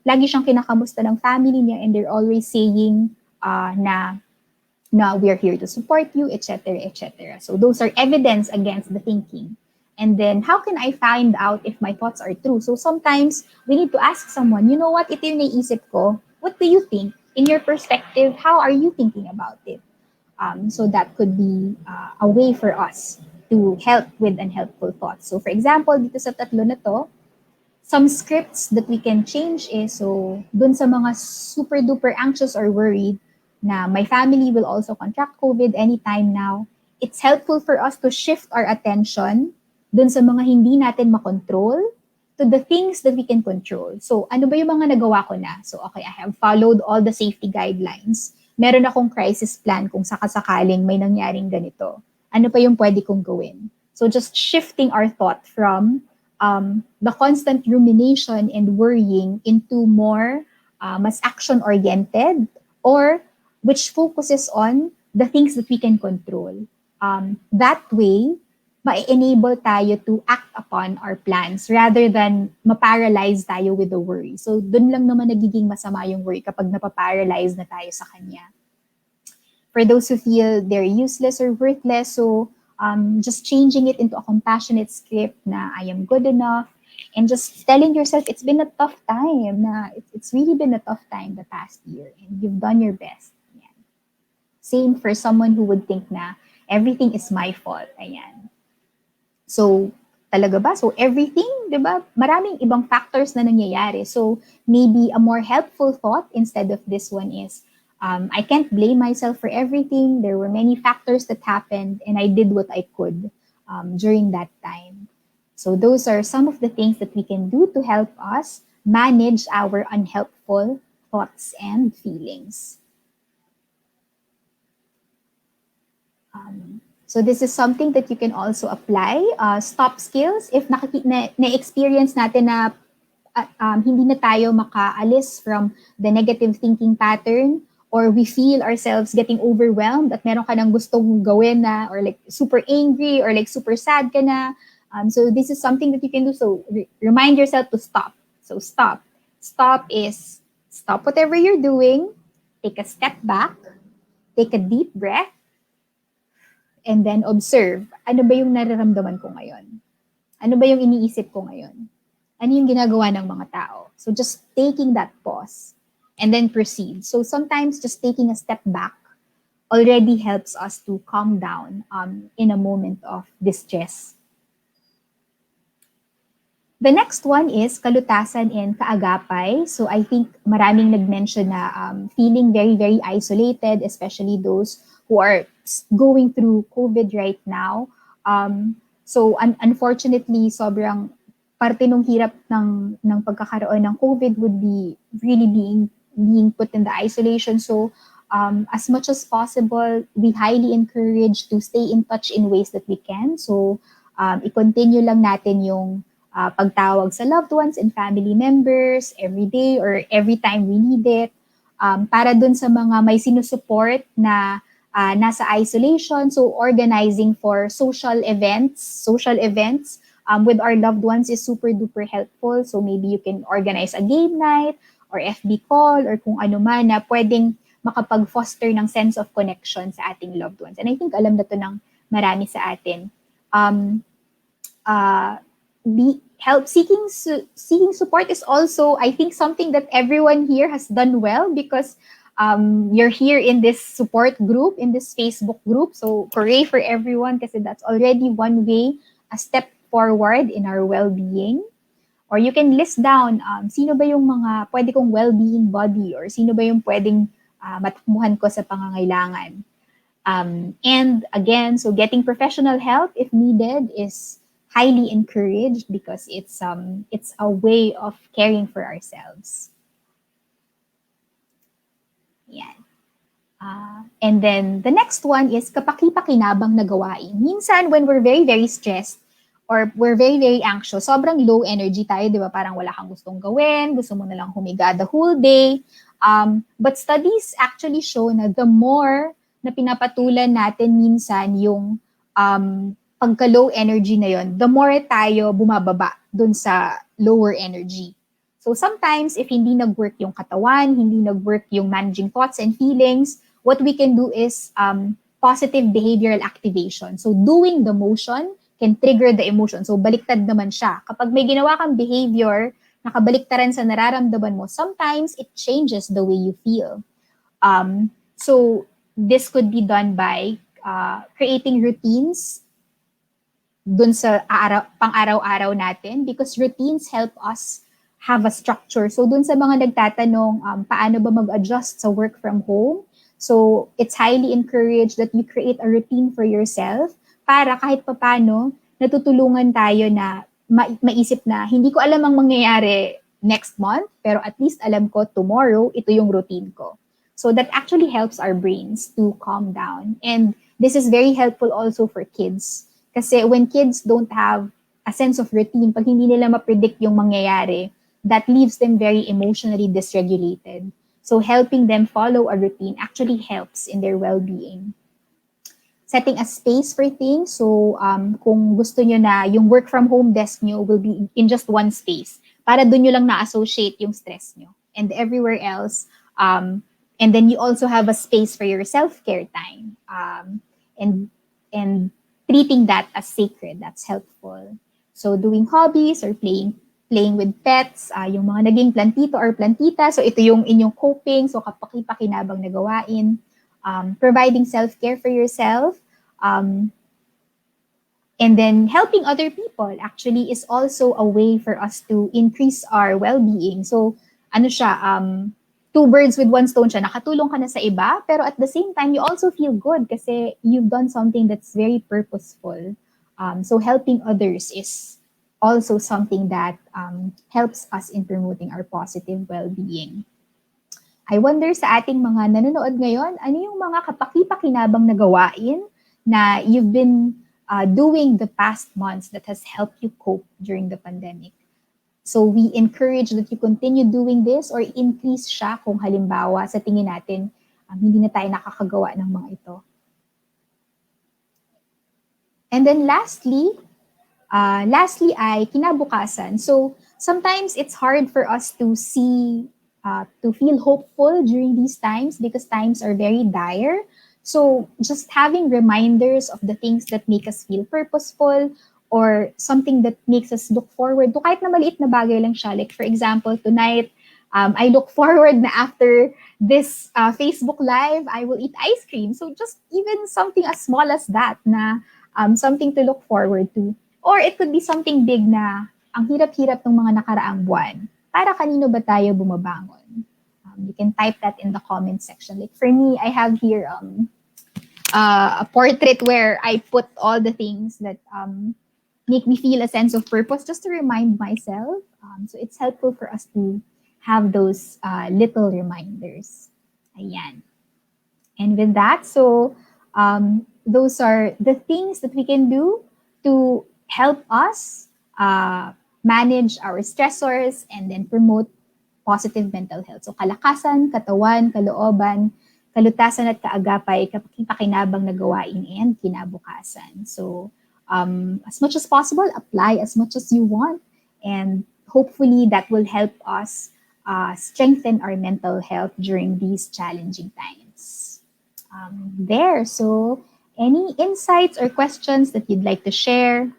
lagi siyang kinakamusta ng family niya and they're always saying na we are here to support you, etc., etc. So those are evidence against the thinking. And then, how can I find out if my thoughts are true? So sometimes, we need to ask someone, you know what, ito yung naisip ko. What do you think? In your perspective, how are you thinking about it? So that could be a way for us to help with unhelpful thoughts. So for example, dito sa tatlo na to, some scripts that we can change is, so dun sa mga super duper anxious or worried na my family will also contract COVID anytime now, it's helpful for us to shift our attention dun sa mga hindi natin makontrol to the things that we can control. So ano ba yung mga nagawa ko na? So okay, I have followed all the safety guidelines. Meron akong crisis plan kung sakasakaling may nangyaring ganito. Ano pa yung pwede kong gawin? So just shifting our thought from the constant rumination and worrying into more mas action-oriented, or which focuses on the things that we can control. That way, ma-enable tayo to act upon our plans rather than ma-paralyze tayo with the worry. So, dun lang naman nagiging masama yung worry kapag napaparalyze na tayo sa kanya. For those who feel they're useless or worthless, so just changing it into a compassionate script na I am good enough, and just telling yourself it's been a tough time, na it's really been a tough time the past year and you've done your best. Ayan. Same for someone who would think na everything is my fault. Ayan. So, talaga ba? So, everything, di ba? Maraming ibang factors na nangyayari. So, maybe a more helpful thought instead of this one is, I can't blame myself for everything. There were many factors that happened and I did what I could during that time. So, those are some of the things that we can do to help us manage our unhelpful thoughts and feelings. So this is something that you can also apply. Stop skills. If na-experience natin na hindi na tayo makaalis from the negative thinking pattern, or we feel ourselves getting overwhelmed at meron ka nang gustong gawin na, or like super angry or like super sad ka na. So this is something that you can do. So remind yourself to stop. So stop. Stop is stop whatever you're doing, take a step back, take a deep breath, and then observe, ano ba yung nararamdaman ko ngayon? Ano ba yung iniisip ko ngayon? Ano yung ginagawa ng mga tao? So just taking that pause and then proceed. So sometimes just taking a step back already helps us to calm down in a moment of distress. The next one is kalutasan and kaagapay. So I think maraming nag-mention na feeling very, very isolated, especially those who are going through COVID right now. So unfortunately, sobrang parte ng hirap ng pagkakaroon ng COVID would be really being put in the isolation. So as much as possible, we highly encourage to stay in touch in ways that we can. So i-continue lang natin yung pagtawag sa loved ones and family members every day or every time we need it. Para dun sa mga may sinusupport na nasa isolation, so organizing for social events with our loved ones is super duper helpful. So maybe you can organize a game night or FB call or kung ano man na pwedeng makapag-foster ng sense of connection sa ating loved ones. And I think alam na to ng marami sa atin. Seeking support is also, I think, something that everyone here has done well, because you're here in this support group, in this Facebook group. So hooray for everyone, kasi that's already one way, a step forward in our well-being. Or you can list down sino ba yung mga pwede kong well-being body, or sino ba yung pwedeng matakbuhan ko sa pangangailangan. And again, so getting professional help if needed is highly encouraged, because it's a way of caring for ourselves. Yan. And then the next one is kapaki-pakinabang na gawain. Minsan when we're very, very stressed, or we're very, very anxious, sobrang low energy tayo, di ba? Parang wala kang gustong gawin, gusto mo na lang humiga the whole day. But studies actually show na the more na pinapatulan natin minsan yung pagka-low energy na yon, the more tayo bumababa dun sa lower energy. So sometimes, if hindi nag-work yung katawan, hindi nag-work yung managing thoughts and feelings, what we can do is positive behavioral activation. So doing the motion can trigger the emotion. So baliktad naman siya. Kapag may ginawa kang behavior, nakabaliktaran sa nararamdaman mo, sometimes it changes the way you feel. So this could be done by creating routines dun sa pang-araw-araw natin, because routines help us have a structure. So dun sa mga nagtatanong, paano ba mag-adjust sa work from home? So it's highly encouraged that you create a routine for yourself, para kahit papano, natutulungan tayo na maisip na, hindi ko alam ang mangyayari next month, pero at least alam ko tomorrow, ito yung routine ko. So that actually helps our brains to calm down. And this is very helpful also for kids. Kasi when kids don't have a sense of routine, pag hindi nila ma-predict yung mangyayari, that leaves them very emotionally dysregulated. So helping them follow a routine actually helps in their well-being. Setting a space for things. So kung gusto nyo na yung work from home desk nyo will be in just one space, para dun nyo lang na-associate yung stress nyo. And everywhere else, and then you also have a space for your self-care time. And treating that as sacred, that's helpful. So doing hobbies or playing with pets, yung mga naging plantito or plantita, so ito yung inyong coping, so kapaki-pakinabang na gawain. Providing self-care for yourself, and then helping other people actually is also a way for us to increase our well-being. So ano siya, two birds with one stone siya, nakatulong ka na sa iba, pero at the same time, you also feel good kasi you've done something that's very purposeful. So helping others is also something that helps us in promoting our positive well-being. I wonder sa ating mga nanonood ngayon, ano yung mga kapaki-pakinabang na gawain na you've been doing the past months that has helped you cope during the pandemic? So we encourage that you continue doing this or increase siya kung halimbawa sa tingin natin hindi na tayo nakakagawa ng mga ito. And then lastly ay kinabukasan. So sometimes it's hard for us to feel hopeful during these times because times are very dire. So just having reminders of the things that make us feel purposeful or something that makes us look forward to kahit na maliit na bagay lang siya. Like for example, tonight, I look forward na after this Facebook Live, I will eat ice cream. So just even something as small as that na something to look forward to. Or it could be something big na ang hirap-hirap ng mga nakaraang buwan. Para kanino ba tayo bumabangon? You can type that in the comment section. Like for me, I have here a portrait where I put all the things that make me feel a sense of purpose just to remind myself. So it's helpful for us to have those little reminders. Ayan. And with that, so those are the things that we can do to help us manage our stressors and then promote positive mental health. So kalakasan, katawan, kalooban, kalutasan at kaagapay, kapakinabang na gawain and kinabukasan. So as much as possible, apply as much as you want. And hopefully that will help us strengthen our mental health during these challenging times. So any insights or questions that you'd like to share?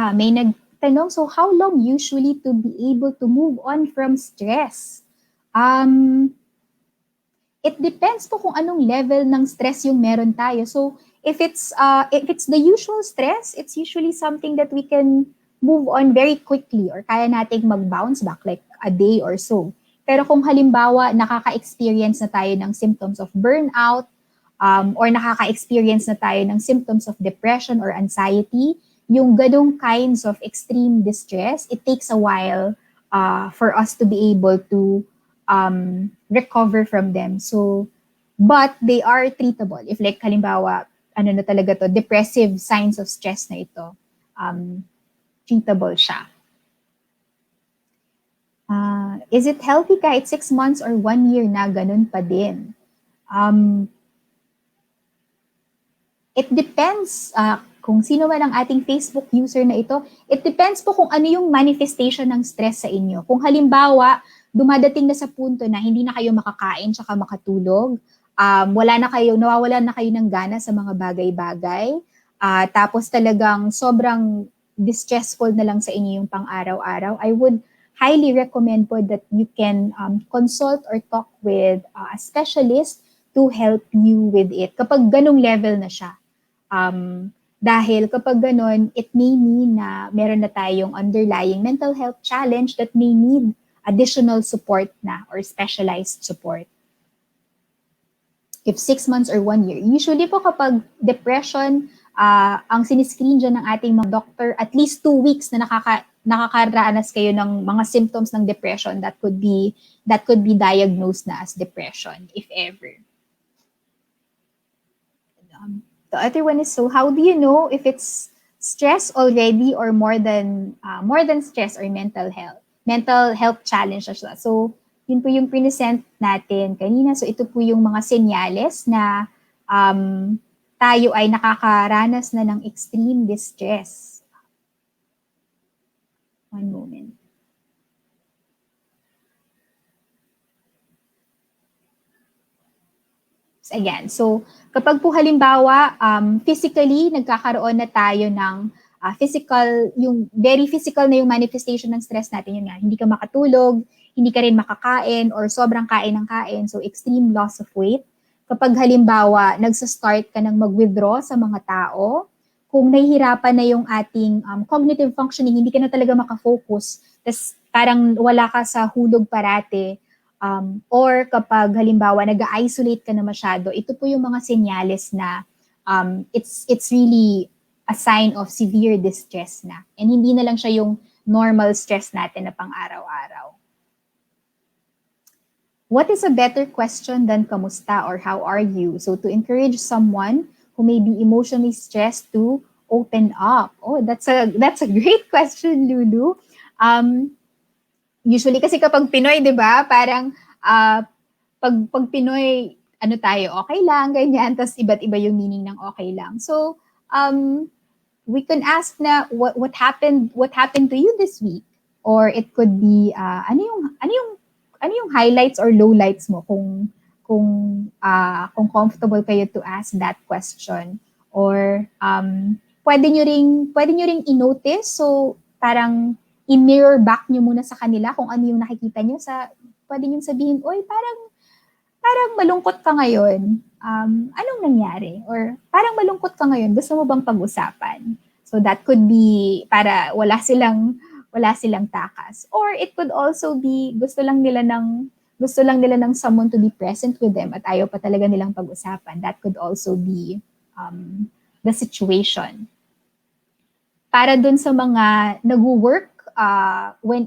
May nagtanong, so how long usually to be able to move on from stress? It depends po kung anong level ng stress yung meron tayo. So if it's the usual stress, it's usually something that we can move on very quickly or kaya nating mag-bounce back like a day or so. Pero kung halimbawa nakaka-experience na tayo ng symptoms of burnout, or nakaka-experience na tayo ng symptoms of depression or anxiety, yung ganong kinds of extreme distress, it takes a while for us to be able to recover from them. So, but they are treatable. If like halimbawa, ano na talaga to, depressive signs of stress na ito, treatable siya. Is it healthy kahit 6 months or 1 year na ganun pa din? It depends kung sino man ang ating Facebook user na ito. It depends po kung ano yung manifestation ng stress sa inyo. Kung halimbawa, dumadating na sa punto na hindi na kayo makakain tsaka makatulog, nawawalan na kayo ng gana sa mga bagay-bagay, tapos talagang sobrang distressful na lang sa inyo yung pang-araw-araw, I would highly recommend po that you can consult or talk with a specialist to help you with it kapag ganong level na siya. Dahil kapag ganon, it may mean na meron na tayong underlying mental health challenge that may need additional support na or specialized support. If 6 months or 1 year. Usually po kapag depression, ang siniscreen dyan ng ating mga doctor, at least 2 weeks na nakakaranas kayo ng mga symptoms ng depression, that could be diagnosed na as depression, if ever. The other one is, so how do you know if it's stress already or more than stress or mental health challenge siya? So yun po yung present natin kanina. So ito po yung mga senyales na tayo ay nakakaranas na ng extreme distress. One moment. Again, so kapag po halimbawa physically nagkakaroon na tayo ng yung very physical na yung manifestation ng stress natin, yun nga, hindi ka makatulog, hindi ka rin makakain or sobrang kain ng kain, so extreme loss of weight. Kapag halimbawa nagsa-start ka ng mag-withdraw sa mga tao, kung nahihirapan na yung ating cognitive functioning, hindi ka na talaga makafocus, tas parang wala ka sa hulog parate, or kapag halimbawa nag-isolate ka na masyado, ito po yung mga senyales na it's really a sign of severe distress na. And hindi na lang siya yung normal stress natin na pang-araw-araw. What is a better question than kamusta or how are you? So to encourage someone who may be emotionally stressed to open up. Oh, that's a great question, Lulu. Usually kasi kapag Pinoy, 'di ba? Parang pag Pinoy, ano tayo, okay lang, ganyan, tapos iba't iba yung meaning ng okay lang. So, we can ask na what happened to you this week, or it could be ano yung highlights or lowlights mo kung comfortable kayo to ask that question, or pwede nyo ring i-notice, so parang i-mirror back nyo muna sa kanila kung ano yung nakikita nyo, pwede nyo sabihin, oy, parang malungkot ka ngayon. Anong nangyari? Or parang malungkot ka ngayon, gusto mo bang pag-usapan? So that could be para wala silang takas. Or it could also be gusto lang nila ng someone to be present with them at ayaw pa talaga nilang pag-usapan. That could also be the situation. Para dun sa mga nag-work,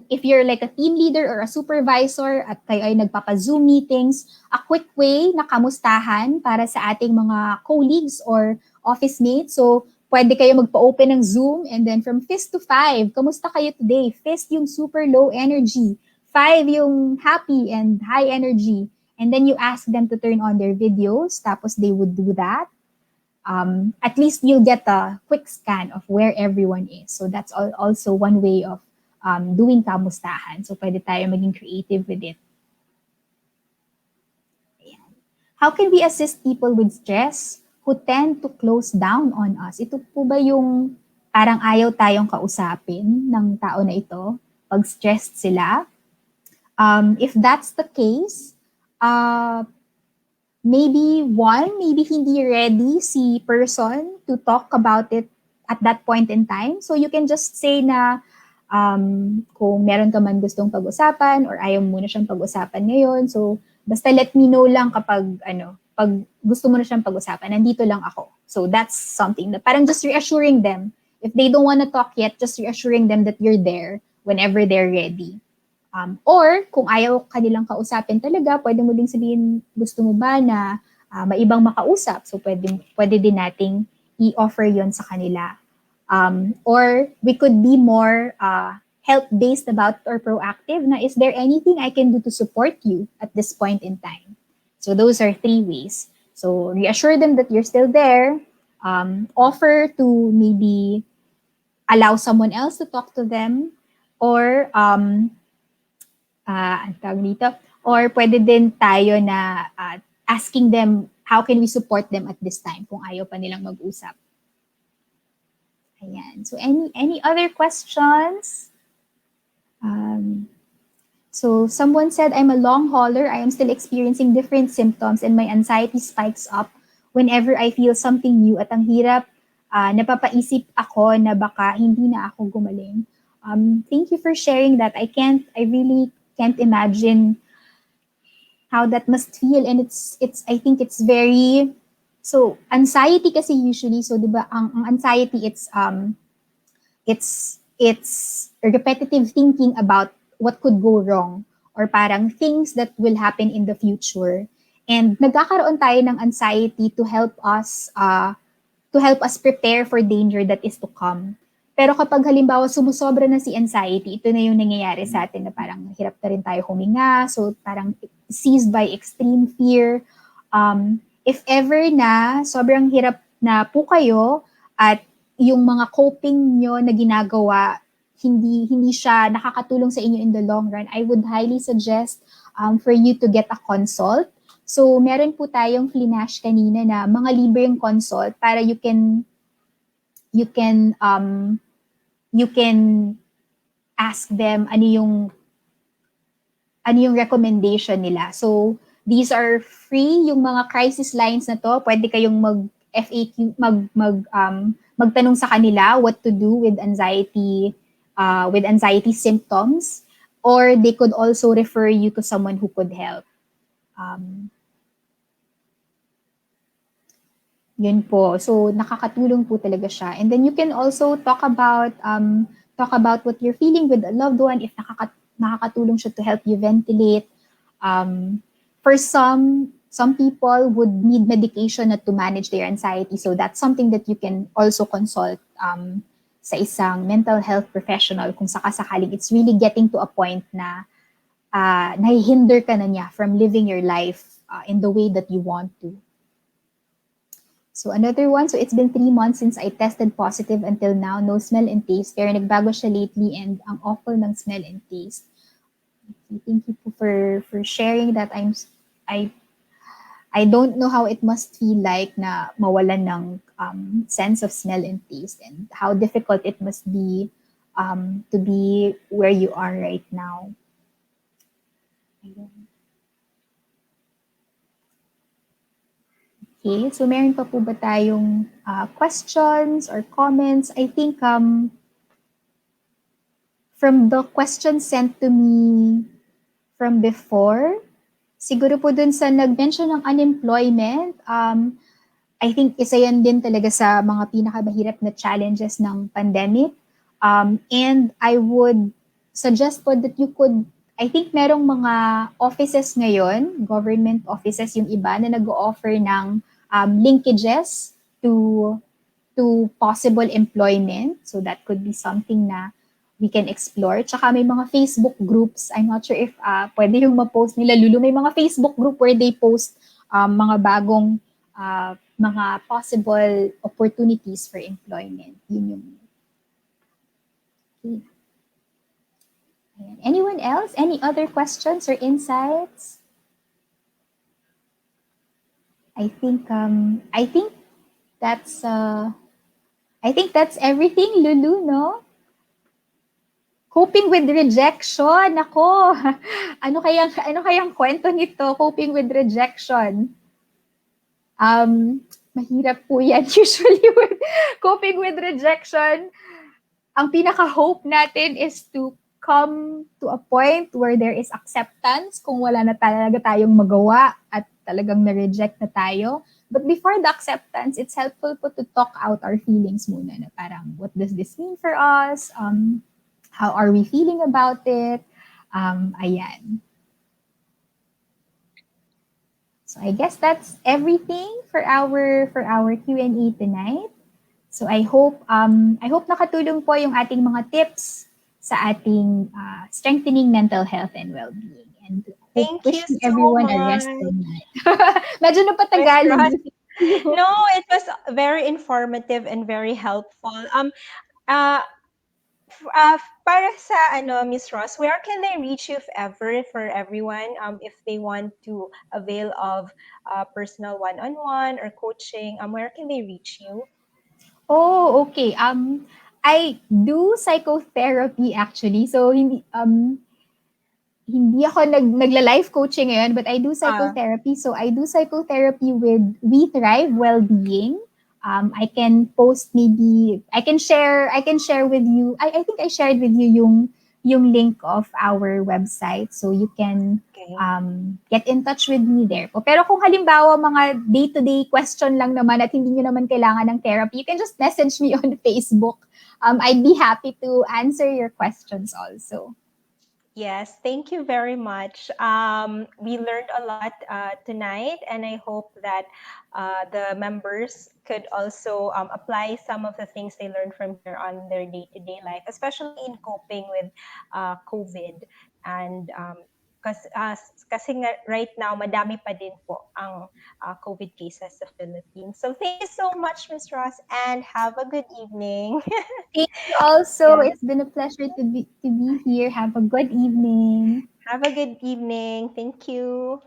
if you're like a team leader or a supervisor at kayo ay nagpapa-Zoom meetings, a quick way na kamustahan para sa ating mga colleagues or office mates. So pwede kayo magpa-open ng Zoom and then from fist to 5, kamusta kayo today? Fist yung super low energy, 5 yung happy and high energy. And then you ask them to turn on their videos, tapos they would do that. At least you'll get a quick scan of where everyone is. So that's also one way of doing kamustahan. So pwede tayo maging creative with it. How can we assist people with stress who tend to close down on us? Ito po ba yung parang ayaw tayong kausapin ng tao na ito pag stressed sila? If that's the case, maybe hindi ready si person to talk about it at that point in time. So you can just say na kung meron ka man gustong pag-usapan or ayaw mo na siyang pag-usapan ngayon. So basta let me know lang kapag pag gusto mo na siyang pag-usapan, nandito lang ako. So that's something that parang just reassuring them. If they don't want to talk yet, just reassuring them that you're there whenever they're ready. Or kung ayaw kanilang kausapin talaga, pwede mo ding sabihin, gusto mo ba na may ibang makausap? So pwede din nating i-offer yon sa kanila. Or we could be more help-based about or proactive na, is there anything I can do to support you at this point in time? So those are 3 ways. So reassure them that you're still there, offer to maybe allow someone else to talk to them, or or pwede din tayo na asking them how can we support them at this time kung ayaw pa nilang mag-usap. Ayan. So any other questions? So someone said, I'm a long hauler. I am still experiencing different symptoms and my anxiety spikes up whenever I feel something new. At ang hirap, napapaisip ako na baka hindi na ako gumaling. Thank you for sharing that. I really can't imagine how that must feel. And I think it's very, so anxiety kasi usually, so diba, ang anxiety, it's repetitive thinking about what could go wrong or parang things that will happen in the future. And nagkakaroon tayo ng anxiety to help us prepare for danger that is to come. Pero kapag halimbawa sumusobra na si anxiety, ito na yung nangyayari sa atin na parang hirap na rin tayo huminga, so parang seized by extreme fear. If ever na sobrang hirap na po kayo at yung mga coping nyo na ginagawa, hindi siya nakakatulong sa inyo in the long run, I would highly suggest for you to get a consult. So meron po tayong flash kanina na mga libreng consult para you can ask them ano yung recommendation nila. So these are free, yung mga crisis lines na to, pwede kayong mag-FAQ, magtanong sa kanila what to do with anxiety symptoms, or they could also refer you to someone who could help. Yun po. So nakakatulong po talaga siya. And then you can also talk about what you're feeling with a loved one, if nakakatulong siya to help you ventilate. For some people would need medication to manage their anxiety. So that's something that you can also consult sa isang mental health professional kung sakasakaling it's really getting to a point na nahihinder ka na niya from living your life in the way that you want to. So another one, so it's been 3 months since I tested positive until now, no smell and taste. Pero nagbago siya lately and ang awful ng smell and taste. Thank you for sharing that. I don't know how it must feel like na mawalan ng sense of smell and taste, and how difficult it must be to be where you are right now. Okay, so meron pa po ba tayong questions or comments? I think from the questions sent to me from before, siguro po dun sa nag-mention ng unemployment, I think isa yan din talaga sa mga pinakamahirap na challenges ng pandemic. And I would suggest po that you could, I think merong mga offices ngayon, government offices yung iba, na nag-o-offer ng linkages to to possible employment. So that could be something na we can explore. Tsaka may mga Facebook groups. I'm not sure if pwede yung ma-post nila, Lulu. May mga Facebook group where they post mga bagong mga possible opportunities for employment. Yun yung okay. Ayan. Anyone else? Any other questions or insights? I think that's everything, Lulu, no? Coping with rejection. Ako, ano kayang kwento nito? Coping with rejection. Mahirap po yan usually with coping with rejection. Ang pinaka-hope natin is to come to a point where there is acceptance kung wala na talaga tayong magawa at talagang na-reject na tayo. But before the acceptance, it's helpful po to talk out our feelings muna na parang, what does this mean for us? How are we feeling about it? Ayan. So I guess that's everything for our Q&A tonight. So I hope nakatulong po yung ating mga tips sa ating strengthening mental health and well-being. And Thank you wishing so everyone a much. restful night. Medyo napatagalog. Miss Ross. No, it was very informative and very helpful. Uh, para sa Miss Ross, where can they reach you if ever for everyone if they want to avail of personal one-on-one or coaching, where can they reach you? Oh, okay. I do psychotherapy actually. So hindi ako nagla-life coaching ngayon, but I do psychotherapy. So I do psychotherapy with We Thrive Wellbeing. I can post I can share with you. I think I shared with you yung link of our website, so you can Okay. get in touch with me there po. Pero kung halimbawa mga day-to-day question lang naman at hindi nyo naman kailangan ng therapy, you can just message me on Facebook. I'd be happy to answer your questions also. Yes, thank you very much. We learned a lot tonight, and I hope that the members could also apply some of the things they learned from here on their day-to-day life, especially in coping with COVID. And kasi right now, madami pa din po ang COVID cases sa Philippines. So thank you so much, Ms. Ross, and have a good evening. Thank you also. Yeah. It's been a pleasure to be here. Have a good evening. Have a good evening. Thank you.